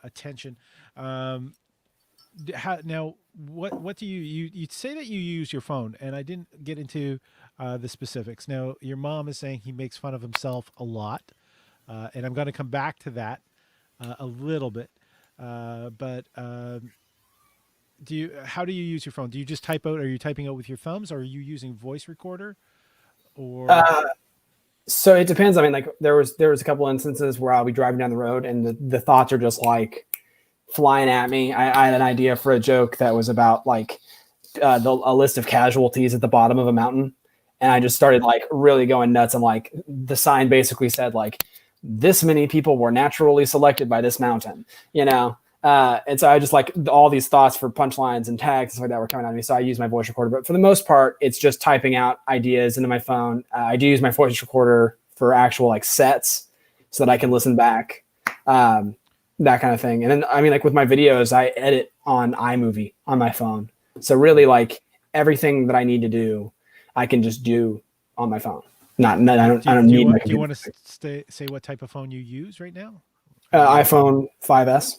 S1: attention. Um, now, what do you say that you use your phone? And I didn't get into the specifics. Now, your mom is saying he makes fun of himself a lot, and I'm going to come back to that a little bit. But how do you use your phone? Do you just type out? Are you typing out with your thumbs? Or are you using voice recorder? Or
S2: Uh, So it depends. I mean, like there was a couple instances where I'll be driving down the road and the thoughts are just like flying at me. I had an idea for a joke that was about like a list of casualties at the bottom of a mountain, and I just started like really going nuts. I'm like, the sign basically said like, this many people were naturally selected by this mountain, you know. And so I just like all these thoughts for punchlines and tags and stuff like that were coming out of me. So I use my voice recorder, but for the most part, it's just typing out ideas into my phone. I do use my voice recorder for actual like sets so that I can listen back, that kind of thing. And then, I mean, like with my videos, I edit on iMovie on my phone. So really like everything that I need to do, I can just do on my phone. I don't need my
S1: Do you
S2: computer.
S1: want to say what type of phone you use right now?
S2: iPhone 5S.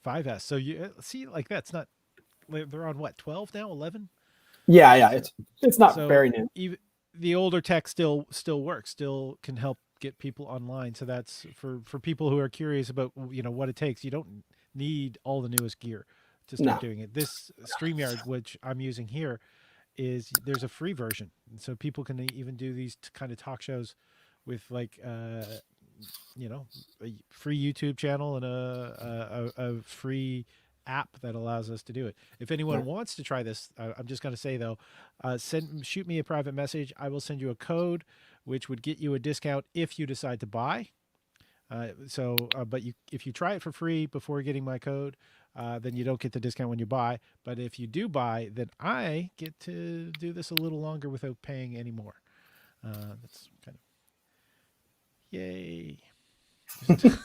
S1: 5S. So you see, like that's not. They're on what, 12 now, 11?
S2: Yeah,
S1: So
S2: it's not
S1: so
S2: very new.
S1: even the older tech still works, still can help get people online. So that's for people who are curious about what it takes. You don't need all the newest gear to start
S2: No.
S1: doing it. This StreamYard, which I'm using here, is there's a free version, and so people can even do these kind of talk shows with like a free YouTube channel and a free app that allows us to do it. If anyone
S2: Yeah.
S1: wants to try this, I'm just going to say though, shoot me a private message. I will send you a code, which would get you a discount if you decide to buy. But if you try it for free before getting my code, then you don't get the discount when you buy. But if you do buy, then I get to do this a little longer without paying any more. That's kind of yay. Just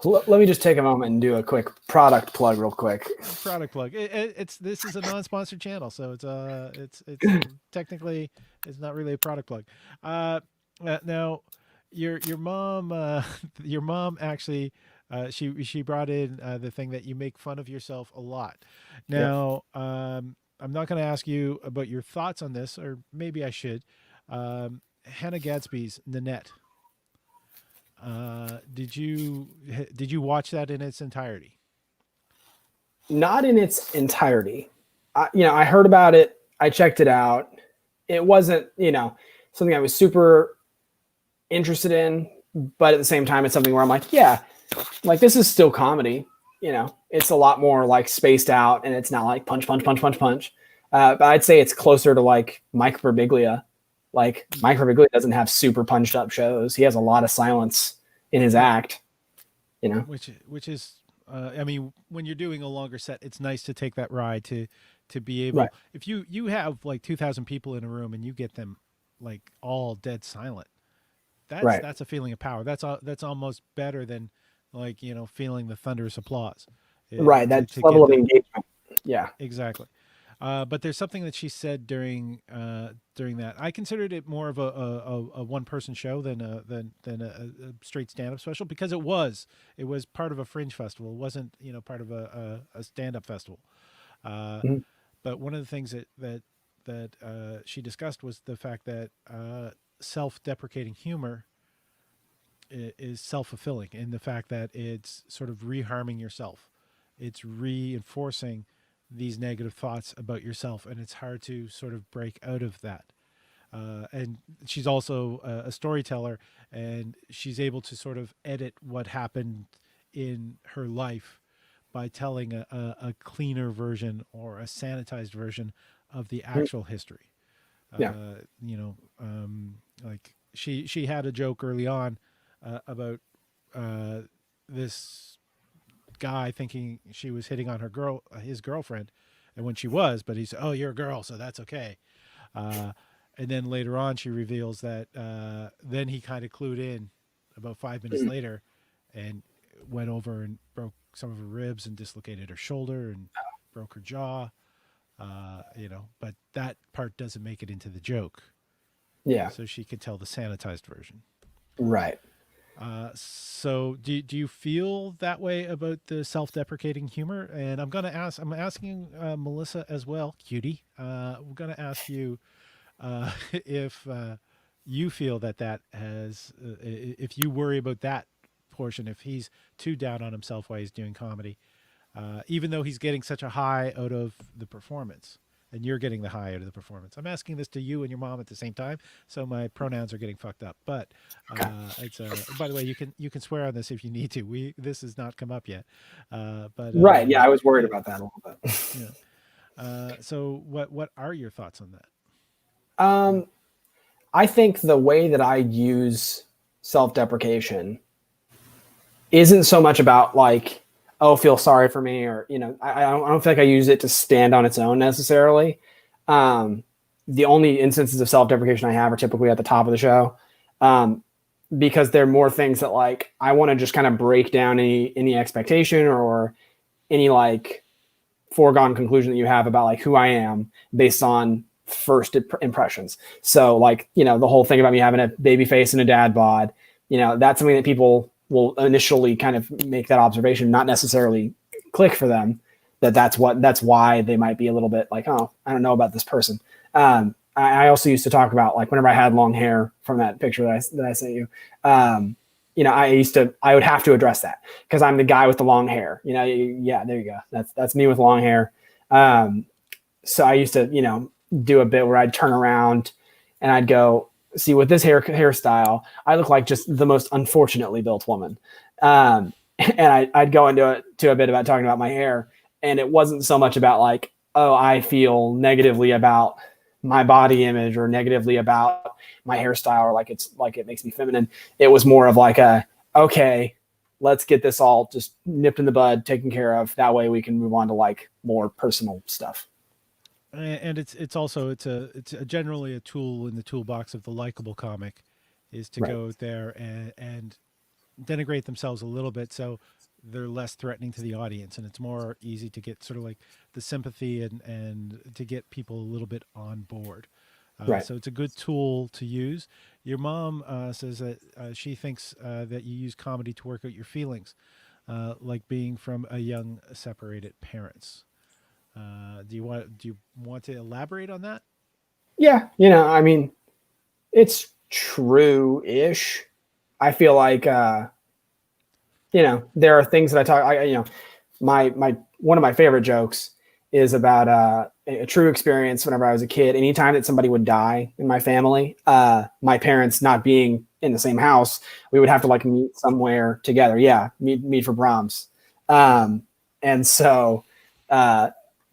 S2: Let me just take a moment and do a quick product plug real quick.
S1: product plug. This is a non-sponsored channel, so it's technically it's not really a product plug. Now, your mom your mom actually she brought in the thing that you make fun of yourself a lot.
S2: Yep.
S1: Now, I'm not going to ask you about your thoughts on this, or maybe I should. Hannah Gadsby's Nanette. Did you watch that in its entirety?
S2: Not in its entirety. I heard about it. I checked it out. It wasn't, something I was super interested in, but at the same time, it's something where I'm like, yeah, like this is still comedy. It's a lot more like spaced out, and it's not like punch, punch, punch, punch, punch. But I'd say it's closer to like Mike Birbiglia. Like Mike Birbiglia doesn't have super punched up shows. He has a lot of silence in his act.
S1: Which is I mean, when you're doing a longer set, it's nice to take that ride to be
S2: Right,
S1: able, if you have like 2,000 people in a room and you get them like all dead silent,
S2: right,
S1: that's a feeling of power. That's almost better than like feeling the thunderous applause.
S2: right.
S1: To
S2: That level
S1: get
S2: of
S1: that.
S2: engagement. Yeah.
S1: Exactly. But there's something that she said during that. I considered it more of a one person show than a straight stand up special, because it was part of a fringe festival. It wasn't part of a stand up festival. Uh,
S2: Mhm.
S1: but one of the things that she discussed was the fact that self deprecating humor is self fulfilling, in the fact that it's sort of reharming yourself. It's reinforcing these negative thoughts about yourself, and it's hard to sort of break out of that. And she's also a storyteller, and she's able to sort of edit what happened in her life by telling a cleaner version or a sanitized version of the
S2: Mhm.
S1: actual history.
S2: Yeah.
S1: Like she had a joke early on about this guy thinking she was hitting on his girlfriend, and when she was, but he's, oh, you're a girl, so that's okay. Uh, and then later on, she reveals that then he kind of clued in about 5 minutes
S2: Mhm.
S1: later, and went over and broke some of her ribs and dislocated her shoulder and broke her jaw. But that part doesn't make it into the joke,
S2: Yeah.
S1: so she could tell the sanitized version.
S2: Right.
S1: So do you feel that way about the self-deprecating humor? And I'm asking Melissa as well, cutie. I'm gonna ask you if you feel that has, if you worry about that portion, if he's too down on himself while he's doing comedy, even though he's getting such a high out of the performance. and you're getting the high out of the performance. I'm asking this to you and your mom at the same time, so my pronouns are getting fucked up. But it's by the way, you can swear on this if you need to. This has not come up yet, but
S2: Right. Yeah, I was worried
S1: yeah,
S2: about that a little bit.
S1: yeah. So what are your thoughts on that?
S2: I think the way that I use self-deprecation isn't so much about like, oh, feel sorry for me, or I don't feel like I use it to stand on its own necessarily. The only instances of self-deprecation I have are typically at the top of the show, because they're more things that like I want to just kind of break down any expectation or any like foregone conclusion that you have about like who I am based on first impressions. So like, the whole thing about me having a baby face and a dad bod, that's something that people will initially kind of make that observation, not necessarily click for them that's why they might be a little bit like, oh, I don't know about this person. I also used to talk about like whenever I had long hair from that picture that I sent you, I would have to address that because I'm the guy with the long hair, yeah, there you go. That's me with long hair. So I used to, do a bit where I'd turn around and I'd go, see, with this hairstyle, I look like just the most unfortunately built woman. And I'd go into a bit about talking about my hair. And it wasn't so much about like, oh, I feel negatively about my body image or negatively about my hairstyle or like it makes me feminine. It was more of like okay, let's get this all just nipped in the bud, taken care of. That way we can move on to like more personal stuff.
S1: And it's also generally a tool in the toolbox of the likable comic, is to
S2: Right.
S1: go there and denigrate themselves a little bit so they're less threatening to the audience, and it's more easy to get sort of like the sympathy and to get people a little bit on board.
S2: Right.
S1: So it's a good tool to use. Your mom says that she thinks that you use comedy to work out your feelings, like being from a young separated parents. Do you want to elaborate on that?
S2: Yeah. I mean, it's true-ish. I feel like, there are things that my one of my favorite jokes is about a true experience whenever I was a kid. Anytime that somebody would die in my family, my parents not being in the same house, we would have to like meet somewhere together. Yeah, meet for Brahms. And so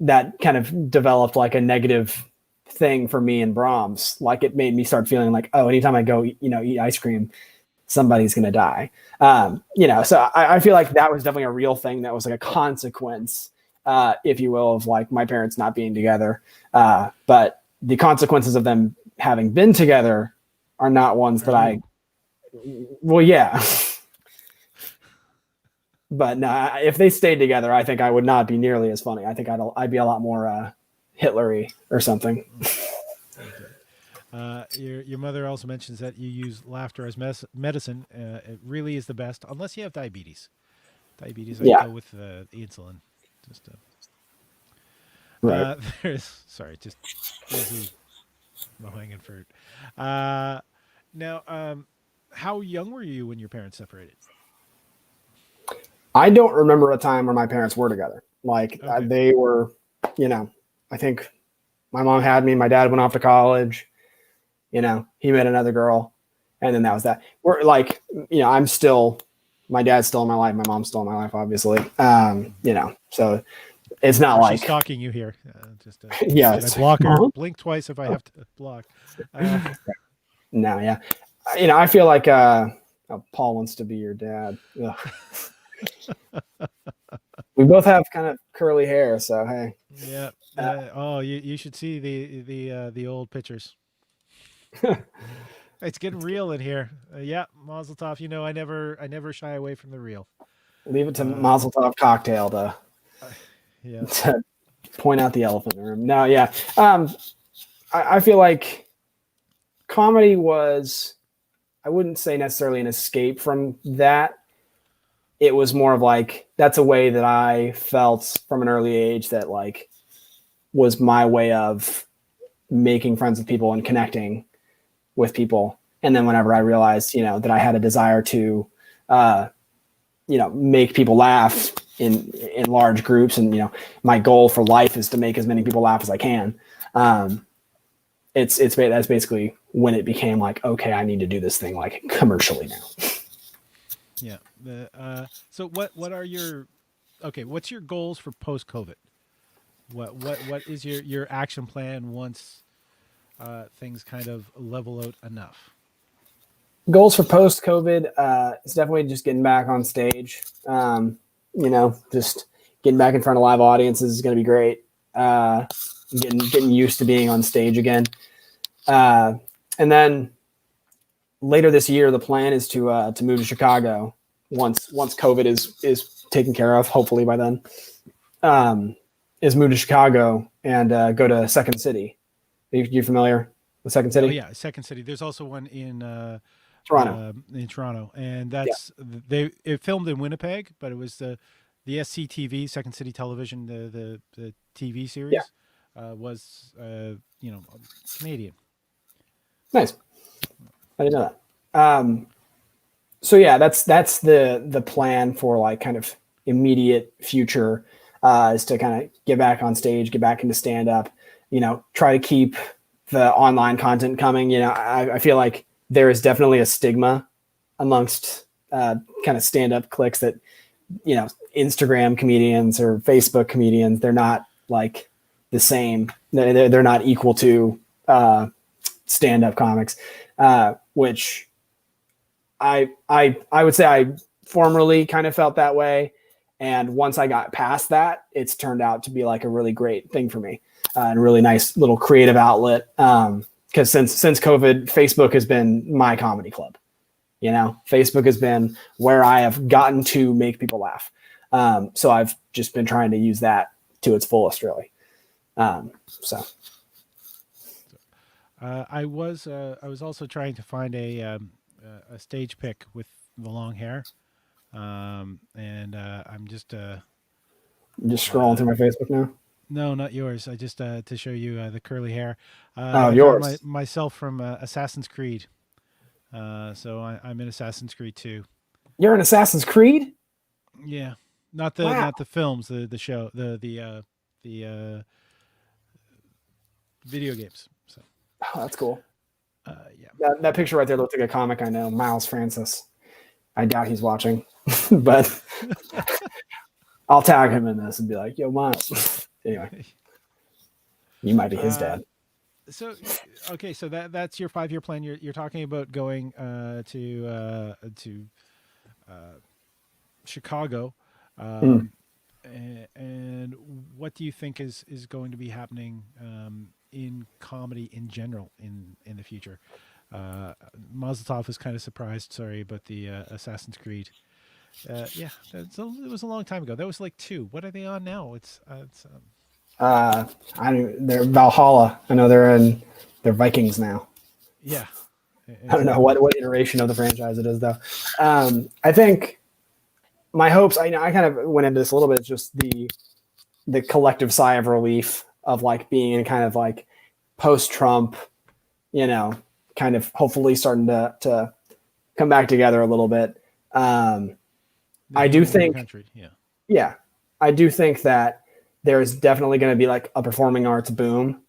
S2: that kind of developed like a negative thing for me and Brahms. Like it made me start feeling like, oh, anytime I go, eat ice cream, somebody's going to die. So I feel like that was definitely a real thing. That was like a consequence, if you will, of like my parents not being together. But the consequences of them having been together are not ones that well, yeah. But no, if they stayed together, I think I would not be nearly as funny. I think I'd be a lot more Hitlery or something.
S1: Your mother also mentions that you use laughter as medicine. It really is the best, unless you have diabetes. Diabetes, I go with the insulin. Just
S2: right.
S1: Sorry, just easy low-hanging fruit. Now, how young were you when your parents separated?
S2: I don't remember a time where my parents were together. Like
S1: Okay.
S2: they were, I think my mom had me. My dad went off to college. He met another girl, and then that was that. We're like, my dad's still in my life. My mom's still in my life, obviously. So it's not like
S1: she's stalking you here.
S2: yeah.
S1: Can I block her? Blink twice if I have to block.
S2: No, yeah. I feel like Paul wants to be your dad. We both have kind of curly hair, so hey.
S1: Yeah. Oh, you should see the old pictures. It's getting real in here. Yeah, Mazel Tov. I never shy away from the real.
S2: Leave it to Mazel Tov Cocktail to
S1: yeah
S2: to point out the elephant in the room. No, yeah. I feel like comedy was, I wouldn't say necessarily an escape from that. It was more of like, that's a way that I felt from an early age that like was my way of making friends with people and connecting with people. And then whenever I realized, that I had a desire to, make people laugh, in large groups, and my goal for life is to make as many people laugh as I can. That's basically when it became like, okay, I need to do this thing like commercially now.
S1: Yeah. So what are your what's your goals for post COVID? What is your action plan once things kind of level out enough?
S2: Goals for post COVID, it's definitely just getting back on stage. Just getting back in front of live audiences is going to be great. Getting used to being on stage again. And then later this year, the plan is to move to Chicago once COVID is taken care of. Hopefully by then, is move to Chicago and go to Second City. You familiar with Second City?
S1: Oh yeah, Second City. There's also one
S2: Toronto.
S1: In Toronto, and
S2: Yeah.
S1: it filmed in Winnipeg, but it was the SCTV, Second City Television, the TV
S2: Yeah.
S1: series was Canadian.
S2: Nice. I didn't know that. So yeah, that's the plan for like kind of immediate future, is to kind of get back on stage, get back into stand up, try to keep the online content coming. I feel like there is definitely a stigma amongst kind of stand up cliques that, Instagram comedians or Facebook comedians, they're not like the same. They're not equal to stand up comics, which I would say I formerly kind of felt that way. And once I got past that, it's turned out to be like a really great thing for me, and a really nice little creative outlet. Because since COVID, Facebook has been my comedy club. Facebook has been where I have gotten to make people laugh. So I've just been trying to use that to its fullest, really. So.
S1: I was also trying to find a stage pick with the long hair, and I'm just
S2: Scrolling through my Facebook now.
S1: no, not yours. I just to show you the curly hair.
S2: Oh,
S1: I found
S2: yours.
S1: myself from Assassin's Creed. So I'm in Assassin's Creed 2.
S2: You're in Assassin's Creed?
S1: Yeah,
S2: Wow.
S1: not the films, the show, the video games. So
S2: Oh, that's cool.
S1: yeah.
S2: That picture right there looks like a comic I know, Miles Francis. I doubt he's watching, but I'll tag him in this and be like, yo, Miles. Anyway, you might be his dad.
S1: So okay, so that's your 5-year plan. You're talking about going to Chicago, and what do you think is going to be happening in comedy in general in the future? Mazel Tov was kind of surprised. Sorry about the Assassin's Creed. Yeah, it was a long time ago. That was like 2. What are they on now?
S2: They're Valhalla. I know they're Vikings now.
S1: Yeah.
S2: I don't know what iteration of the franchise it is though. I think my hopes, I kind of went into this a little bit, just the collective sigh of relief of like being in kind of like post-Trump, kind of hopefully starting to come back together a little bit. I do think, yeah, I do think that there is definitely going to be like a performing arts boom.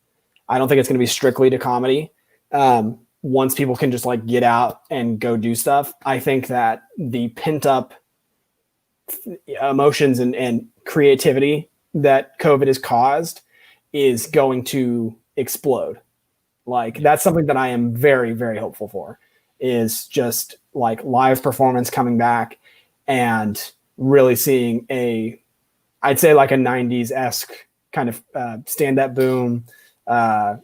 S2: I don't think it's going to be strictly to comedy. Once people can just like get out and go do stuff, I think that the pent up emotions and creativity that COVID has caused is going to explode. Like that's something that I am very, very hopeful for, is just like live performance coming back and really seeing I'd say like a 90s-esque kind of stand-up boom, a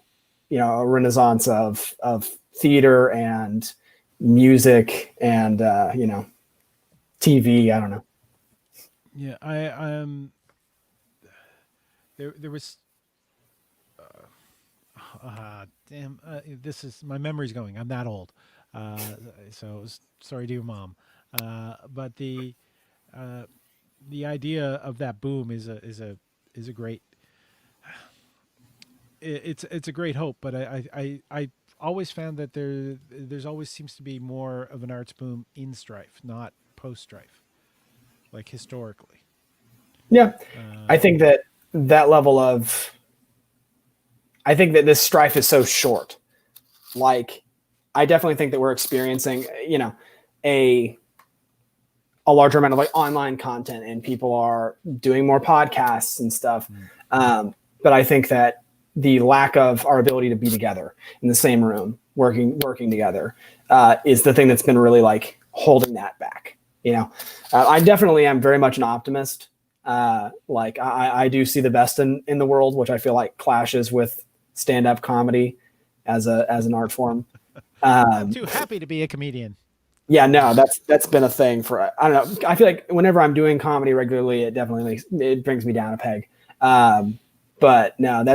S2: renaissance of theater and music and TV. I don't know.
S1: Yeah, I there was damn, this is my memory's going. I'm that old. So sorry to your mom. But the idea of that boom is a great it's a great hope, but I always found that there's always seems to be more of an arts boom in strife, not post strife, like historically.
S2: Yeah. I think that level of, I think that this strife is so short. Like, I definitely think that we're experiencing, a larger amount of like online content, and people are doing more podcasts and stuff. But I think that the lack of our ability to be together in the same room, working together, is the thing that's been really like holding that back. I definitely am very much an optimist. Like I do see the best in the world, which I feel like clashes with stand-up comedy as an art form.
S1: I'm too happy to be a comedian.
S2: Yeah, no, that's been a thing for, I don't know. I feel like whenever I'm doing comedy regularly, it definitely it brings me down a peg. But no,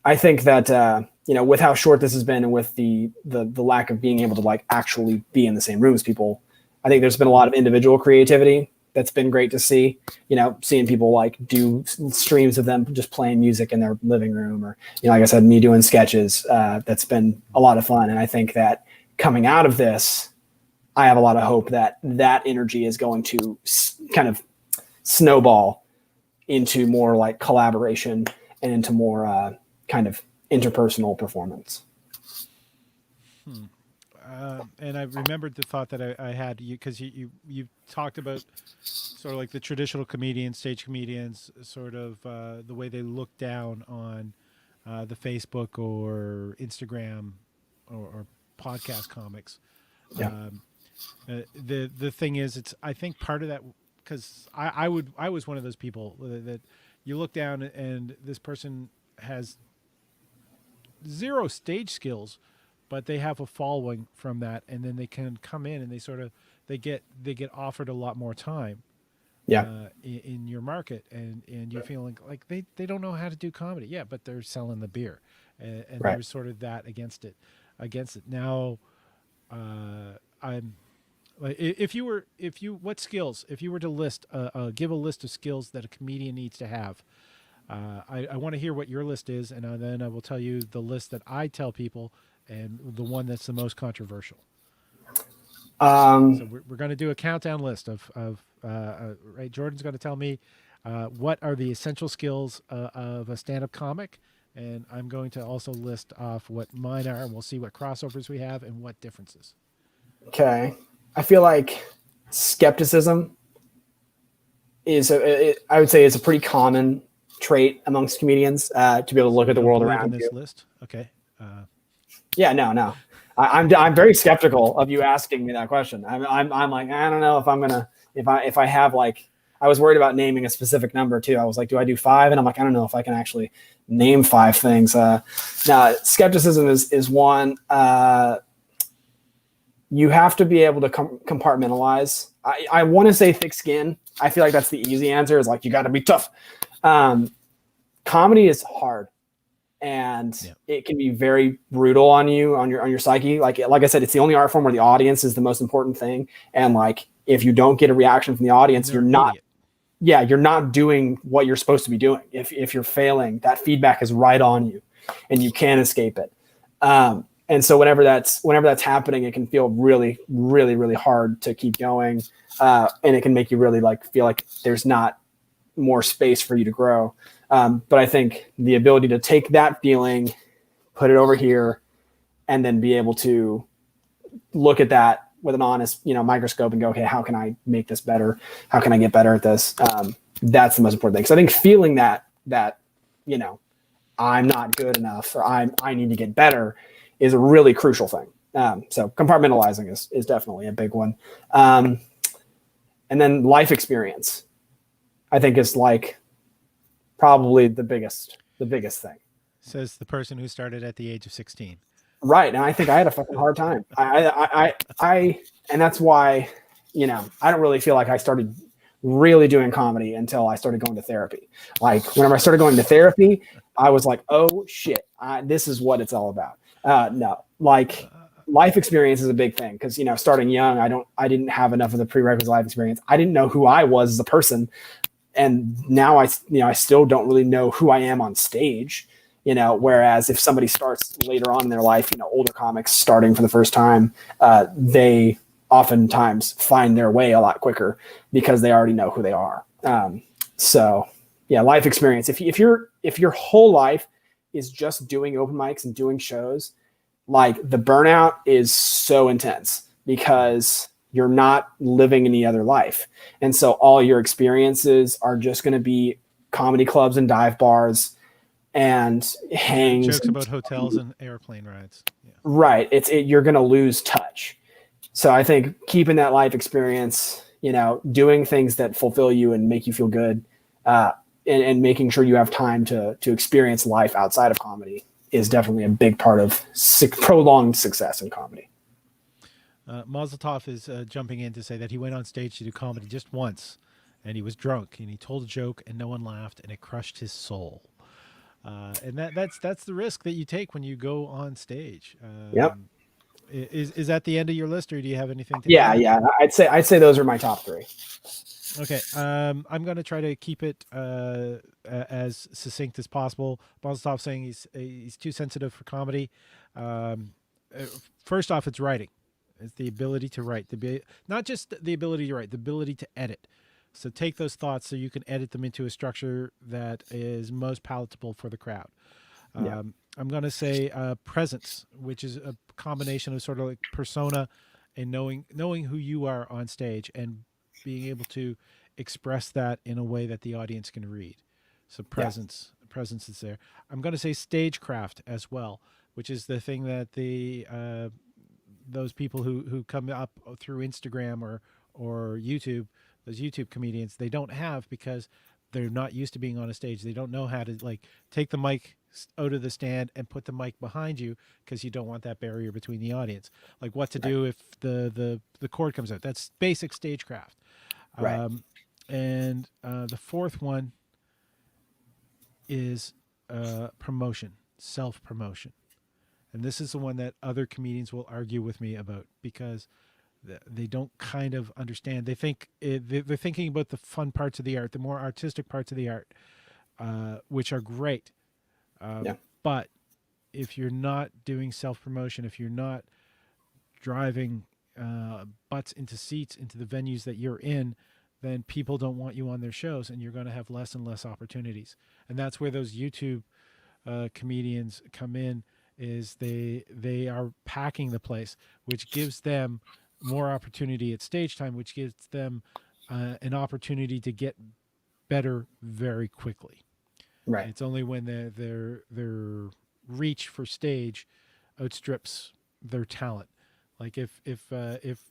S2: I think that, with how short this has been, and with the lack of being able to like actually be in the same room as people, I think there's been a lot of individual creativity that's been great to see, seeing people like do streams of them just playing music in their living room, or, like I said, me doing sketches. That's been a lot of fun. And I think that coming out of this, I have a lot of hope that energy is going to kind of snowball into more like collaboration and into more kind of interpersonal performance.
S1: And I remembered the thought that I had, because you talked about sort of like the traditional comedians, stage comedians, sort of the way they look down on the Facebook or Instagram or podcast comics.
S2: Yeah.
S1: The thing is, I think part of that, because I was one of those people that you look down and this person has zero stage skills, but they have a following from that, and then they can come in and they get offered a lot more time.
S2: Yeah.
S1: In your market, and you're feeling like they don't know how to do comedy. Yeah, but they're selling the beer, and
S2: Right.
S1: there's sort of that against it now. I'm like, what skills, if you were to list, give a list of skills that a comedian needs to have. I want to hear what your list is, and then I will tell you the list that I tell people, and the one that's the most controversial. So we're going to do a countdown list of right. Jordan's going to tell me what are the essential skills of a stand-up comic, and I'm going to also list off what mine are, and we'll see what crossovers we have and what differences.
S2: Okay. I feel like skepticism I would say is a pretty common trait amongst comedians, to be able to look at the world around
S1: this
S2: you.
S1: List. Okay.
S2: Yeah, no. I'm very skeptical of you asking me that question. I'm like, I don't know if I'm gonna, if I have like, I was worried about naming a specific number too. I was like, do I do 5? And I'm like, I don't know if I can actually name 5 things. Now, skepticism is one. You have to be able to compartmentalize. I want to say thick skin. I feel like that's the easy answer, is like, you got to be tough. Comedy is hard, and it can be very brutal on you, on your psyche. Like I said, it's the only art form where the audience is the most important thing. And like, if you don't get a reaction from the audience, you're not doing what you're supposed to be doing. If you're failing, that feedback is right on you, and you can't escape it. And so whenever that's happening, it can feel really, really, really hard to keep going. And it can make you really like feel like there's not more space for you to grow. But I think the ability to take that feeling, put it over here, and then be able to look at that with an honest, microscope and go, okay, how can I make this better? How can I get better at this? That's the most important thing. So I think feeling that, I'm not good enough, or I need to get better, is a really crucial thing. So compartmentalizing is definitely a big one. And then life experience, I think, is like probably the biggest thing.
S1: Says the person who started at the age of 16.
S2: Right. And I think I had a fucking hard time. And that's why, I don't really feel like I started really doing comedy until I started going to therapy. Like whenever I started going to therapy, I was like, oh shit, this is what it's all about. No, like life experience is a big thing, because, starting young, I didn't have enough of the prerequisite life experience. I didn't know who I was as a person. And now I still don't really know who I am on stage, whereas if somebody starts later on in their life, older comics starting for the first time, they oftentimes find their way a lot quicker because they already know who they are. So yeah, life experience. If your whole life is just doing open mics and doing shows, like the burnout is so intense because you're not living any other life. And so all your experiences are just going to be comedy clubs and dive bars and hangs.
S1: Jokes about hotels and airplane rides. Yeah.
S2: Right. You're going to lose touch. So I think keeping that life experience, doing things that fulfill you and make you feel good, and making sure you have time to experience life outside of comedy is definitely a big part of prolonged success in comedy.
S1: Mazel Tov is jumping in to say that he went on stage to do comedy just once, and he was drunk, and he told a joke, and no one laughed, and it crushed his soul. And that's the risk that you take when you go on stage.
S2: Yep.
S1: Is that the end of your list, or do you have anything to
S2: Yeah,
S1: add?
S2: yeah. I'd say those are my top three.
S1: Okay. I'm going to try to keep it as succinct as possible. Bonstov saying he's too sensitive for comedy. Um, First off, it's writing. It's the ability to write. Not just the ability to write, the ability to edit. So take those thoughts so you can edit them into a structure that is most palatable for the crowd.
S2: Yeah.
S1: I'm going to say presence, which is a combination of sort of like persona and knowing who you are on stage and being able to express that in a way that the audience can read. So presence is there. I'm going to say stagecraft as well, which is the thing that the those people who come up through Instagram or YouTube, those YouTube comedians, they don't have because they're not used to being on a stage. They don't know how to like take the mic out of the stand and put the mic behind you because you don't want that barrier between the audience. Like what to do if the cord comes out. That's basic stagecraft.
S2: Right.
S1: And the fourth one is promotion, self promotion. And this is the one that other comedians will argue with me about because they don't kind of understand. They think they're thinking about the fun parts of the art, the more artistic parts of the art, which are great. But if you're not doing self promotion, if you're not driving butts into seats into the venues that you're in, then people don't want you on their shows, and you're going to have less and less opportunities. And that's where those YouTube comedians come in. Is they are packing the place, which gives them more opportunity at stage time, which gives them an opportunity to get better very quickly.
S2: Right.
S1: It's only when their reach for stage outstrips their talent. Like if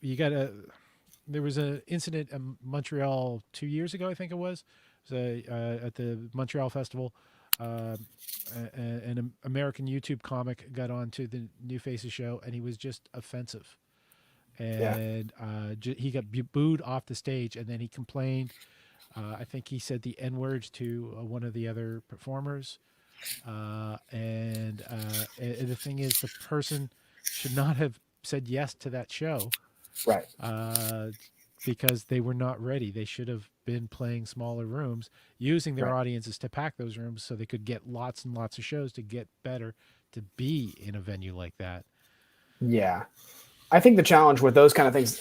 S1: you got there was an incident in Montreal 2 years ago, I think it was at the Montreal Festival. An American YouTube comic got on to the New Faces show, and he was just offensive. And he got booed off the stage, and then he complained. I think he said the N word to one of the other performers. And the thing is, the person should not have said yes to that show.
S2: Right.
S1: Because they were not ready. They should have been playing smaller rooms, using their audiences to pack those rooms so they could get lots and lots of shows to get better to be in a venue like that.
S2: Yeah. I think the challenge with those kind of things,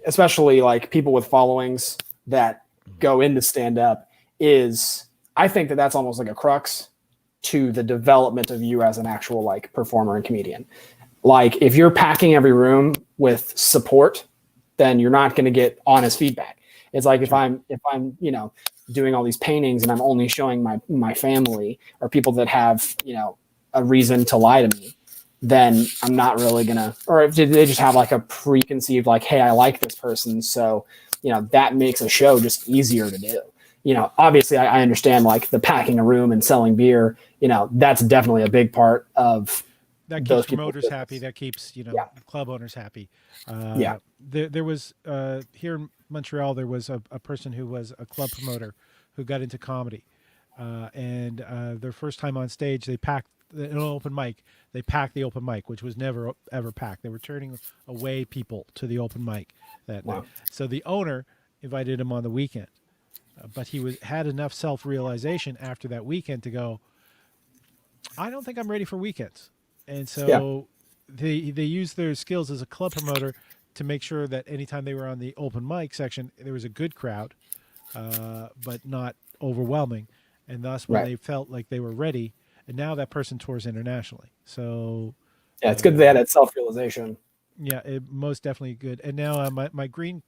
S2: especially like people with followings that go into stand up, is I think that that's almost like a crux to the development of you as an actual like performer and comedian. Like if you're packing every room with support, then you're not going to get honest feedback. It's like if I'm doing all these paintings and I'm only showing my family or people that have, a reason to lie to me, then I'm not really gonna, or if they just have like a preconceived, like, hey, I like this person. So, that makes a show just easier to do. Obviously I understand like the packing a room and selling beer, that's definitely a big part of
S1: that keeps promoters happy. That keeps, club owners happy. There was here in Montreal, there was a person who was a club promoter who got into comedy. And their first time on stage, they packed an open mic. They packed the open mic, which was never, ever packed. They were turning away people to the open mic that night. So the owner invited him on the weekend. But he had enough self-realization after that weekend to go, I don't think I'm ready for weekends. And so they used their skills as a club promoter to make sure that anytime they were on the open mic section, there was a good crowd, but not overwhelming, and thus when
S2: Right.
S1: they felt like they were ready, and now that person tours internationally. So
S2: Yeah, it's good they had that self-realization.
S1: yeah, it most definitely good. And now my green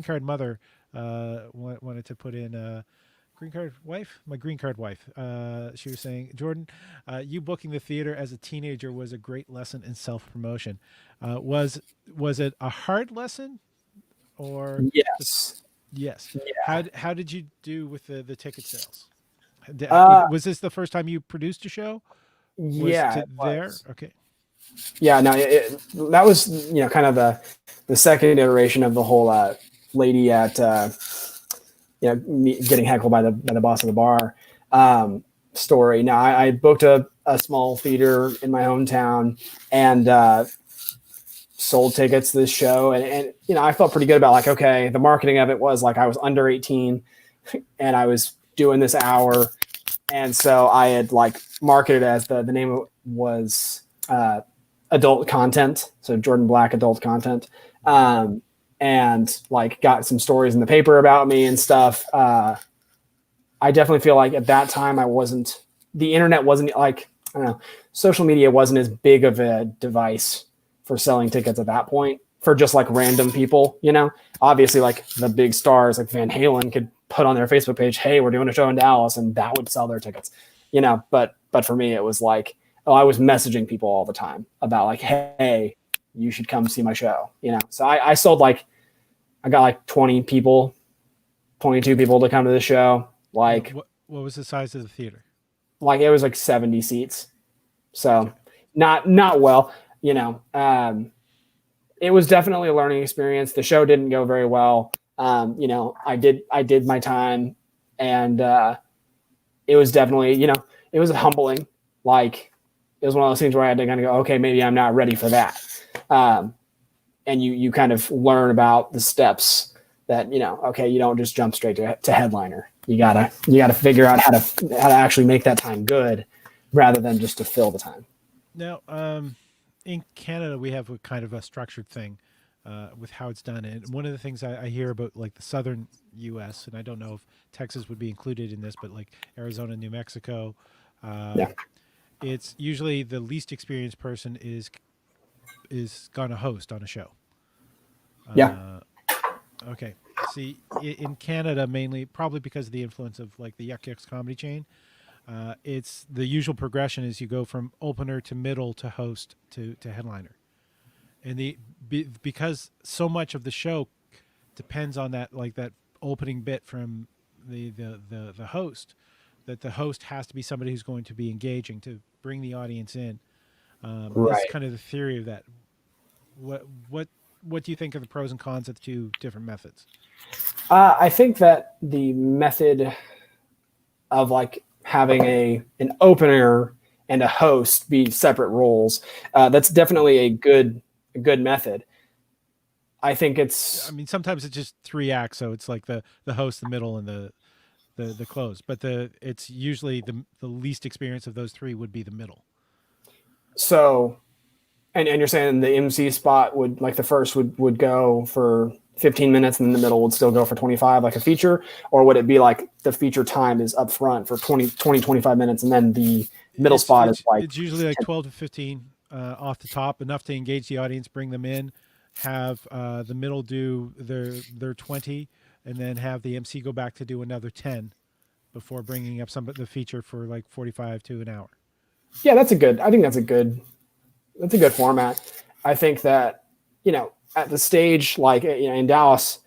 S1: card mother wanted to put in green card wife, my green card wife. She was saying, Jordan, you booking the theater as a teenager was a great lesson in self promotion. Was it a hard lesson or just
S2: Yes.
S1: yes?
S2: Yeah.
S1: How did you do with the ticket sales?
S2: Uh,
S1: Was this the first time you produced a show? Was
S2: yeah,
S1: to
S2: it
S1: there?
S2: was.
S1: Okay.
S2: Yeah, no, that was kind of the second iteration of the whole lady at getting heckled by the boss of the bar story. Now I booked a small theater in my hometown and sold tickets to this show, and I felt pretty good about like, okay, the marketing of it was like I was under 18 and I was doing this hour, and so I had like marketed as the name was adult content, so Jordan Black adult content, and like got some stories in the paper about me and stuff. I definitely feel like at that time the internet wasn't like, I don't know, social media wasn't as big of a device for selling tickets at that point for just like random people, obviously like the big stars like Van Halen could put on their Facebook page, hey, we're doing a show in Dallas, and that would sell their tickets, but for me, it was like, oh, I was messaging people all the time about like, hey, you should come see my show, So I sold like, I got like 20 people, 22 people to come to the show. Like,
S1: What was the size of the theater?
S2: like it was like 70 seats. So
S1: Okay.
S2: not well, it was definitely a learning experience. The show didn't go very well. I did my time, and it was definitely, it was humbling. Like, it was one of those things where I had to kind of go, okay, maybe I'm not ready for that. And you kind of learn about the steps that, okay, you don't just jump straight to headliner. You gotta figure out how to actually make that time good rather than just to fill the time.
S1: Now, in Canada, we have a kind of a structured thing with how it's done. And one of the things I hear about like the southern U.S., and I don't know if Texas would be included in this, but like Arizona, New Mexico,
S2: Yeah.
S1: it's usually the least experienced person is going to host on a show.
S2: Yeah.
S1: Okay. See, in Canada, mainly probably because of the influence of like the Yuck Yucks comedy chain, it's the usual progression is you go from opener to middle to host to headliner, and because so much of the show depends on that like that opening bit from the host, that the host has to be somebody who's going to be engaging to bring the audience in. Is
S2: Right.
S1: kind of the theory of that. What what do you think of the pros and cons of the two different methods?
S2: I think that the method of like having an opener and a host be separate roles, that's definitely a good method. I think it's
S1: I mean, sometimes it's just three acts, so it's like the host, the middle, and the close. But it's usually the least experience of those three would be the middle.
S2: so, and you're saying the MC spot would like the first would go for 15 minutes and then the middle would still go for 25 like a feature, or would it be like the feature time is up front for 25 minutes and then the middle spot is like
S1: It's usually like
S2: 10.
S1: 12 to 15 off the top, enough to engage the audience, bring them in, have the middle do their 20, and then have the MC go back to do another 10 before bringing up the feature for like 45 to an hour.
S2: Yeah, I think that's a good format. I think that, at the stage, like, in Dallas,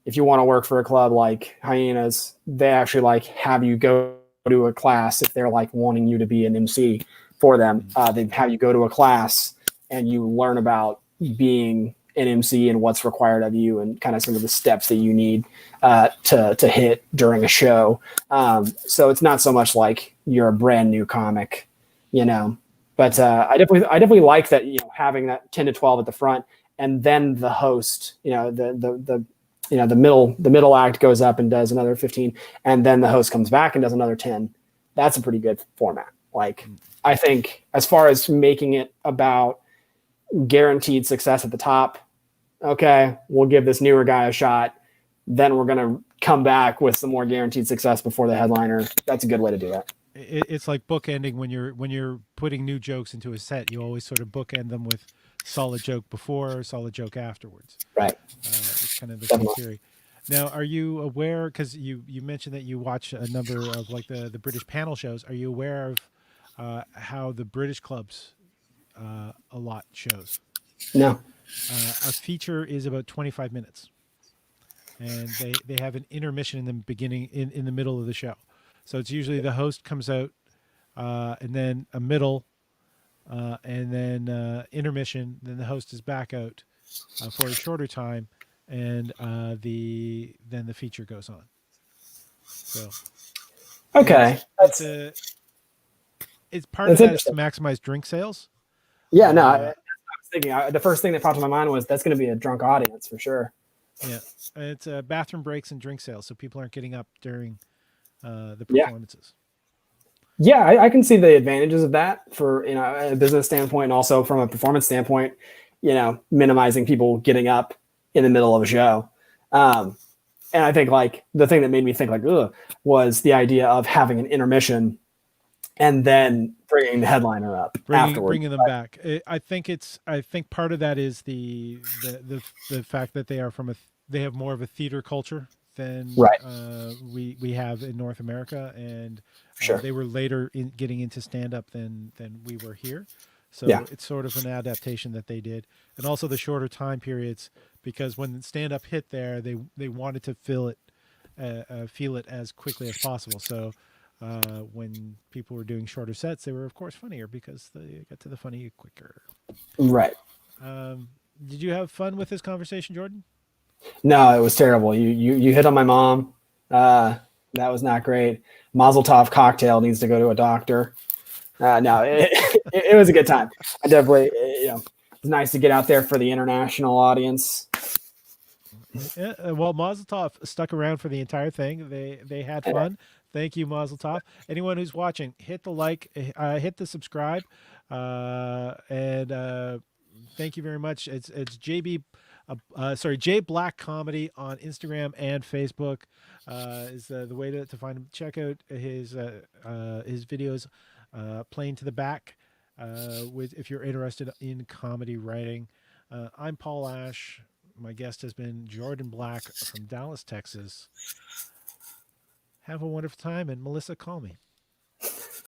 S2: if you want to work for a club like Hyenas, they actually like have you go to a class if they're like wanting you to be an MC for them. They have you go to a class and you learn about being an MC and what's required of you and kind of some of the steps that you need to hit during a show. So it's not so much like you're a brand new comic, But I definitely like that, having that 10 to 12 at the front, and then the host, the middle act goes up and does another 15, and then the host comes back and does another 10. That's a pretty good format. Like, I think as far as making it about guaranteed success at the top, okay, we'll give this newer guy a shot. Then we're going to come back with some more guaranteed success before the headliner. That's a good way to do that.
S1: It's like bookending when you're putting new jokes into a set. You always sort of bookend them with solid joke before, solid joke afterwards.
S2: Right.
S1: It's kind of the same
S2: Definitely.
S1: theory. Now, are you aware? Because you mentioned that you watch a number of like the British panel shows. Are you aware of how the British clubs a lot shows?
S2: No.
S1: A feature is about 25 minutes, and they have an intermission in the beginning in the middle of the show. So it's usually the host comes out, and then a middle, and then intermission. Then the host is back out for a shorter time, and then the feature goes on. So
S2: Okay.
S1: it's part of
S2: That's
S1: that is to
S2: interesting.
S1: maximize drink sales.
S2: Yeah, no,
S1: Uh,
S2: I was thinking, the first thing that popped in my mind was that's going to be a drunk audience for sure.
S1: yeah, it's bathroom breaks and drink sales, so people aren't getting up during the
S2: Yeah.
S1: performances.
S2: Yeah, I can see the advantages of that for, a business standpoint and also from a performance standpoint, minimizing people getting up in the middle of a show. And I think like the thing that made me think like, ugh, was the idea of having an intermission and then bringing the headliner up afterward.
S1: Bringing them back. I think part of that is the fact that they have more of a theater culture than
S2: Right.
S1: we have in North America, and
S2: Sure.
S1: they were later in getting into stand up than we were here.
S2: Yeah.
S1: So it's sort of an adaptation that they did, and also the shorter time periods, because when stand up hit there, they wanted to feel it as quickly as possible. So when people were doing shorter sets, they were of course funnier because they got to the funny quicker.
S2: Right.
S1: Did you have fun with this conversation, Jordan?
S2: No, it was terrible. You hit on my mom. That was not great. Mazel tov cocktail needs to go to a doctor. No, it was a good time. I definitely, it's nice to get out there for the international audience.
S1: Yeah, well, Mazel Tov stuck around for the entire thing. They had fun. Thank you, Mazel Tov. Anyone who's watching, hit the like, hit the subscribe, and thank you very much. It's JB, J Black Comedy on Instagram and Facebook is the way to find him. Check out his videos, Playing to the Back, with if you're interested in comedy writing. I'm Paul Ash. My guest has been Jordan Black from Dallas, Texas. Have a wonderful time, and Melissa, call me.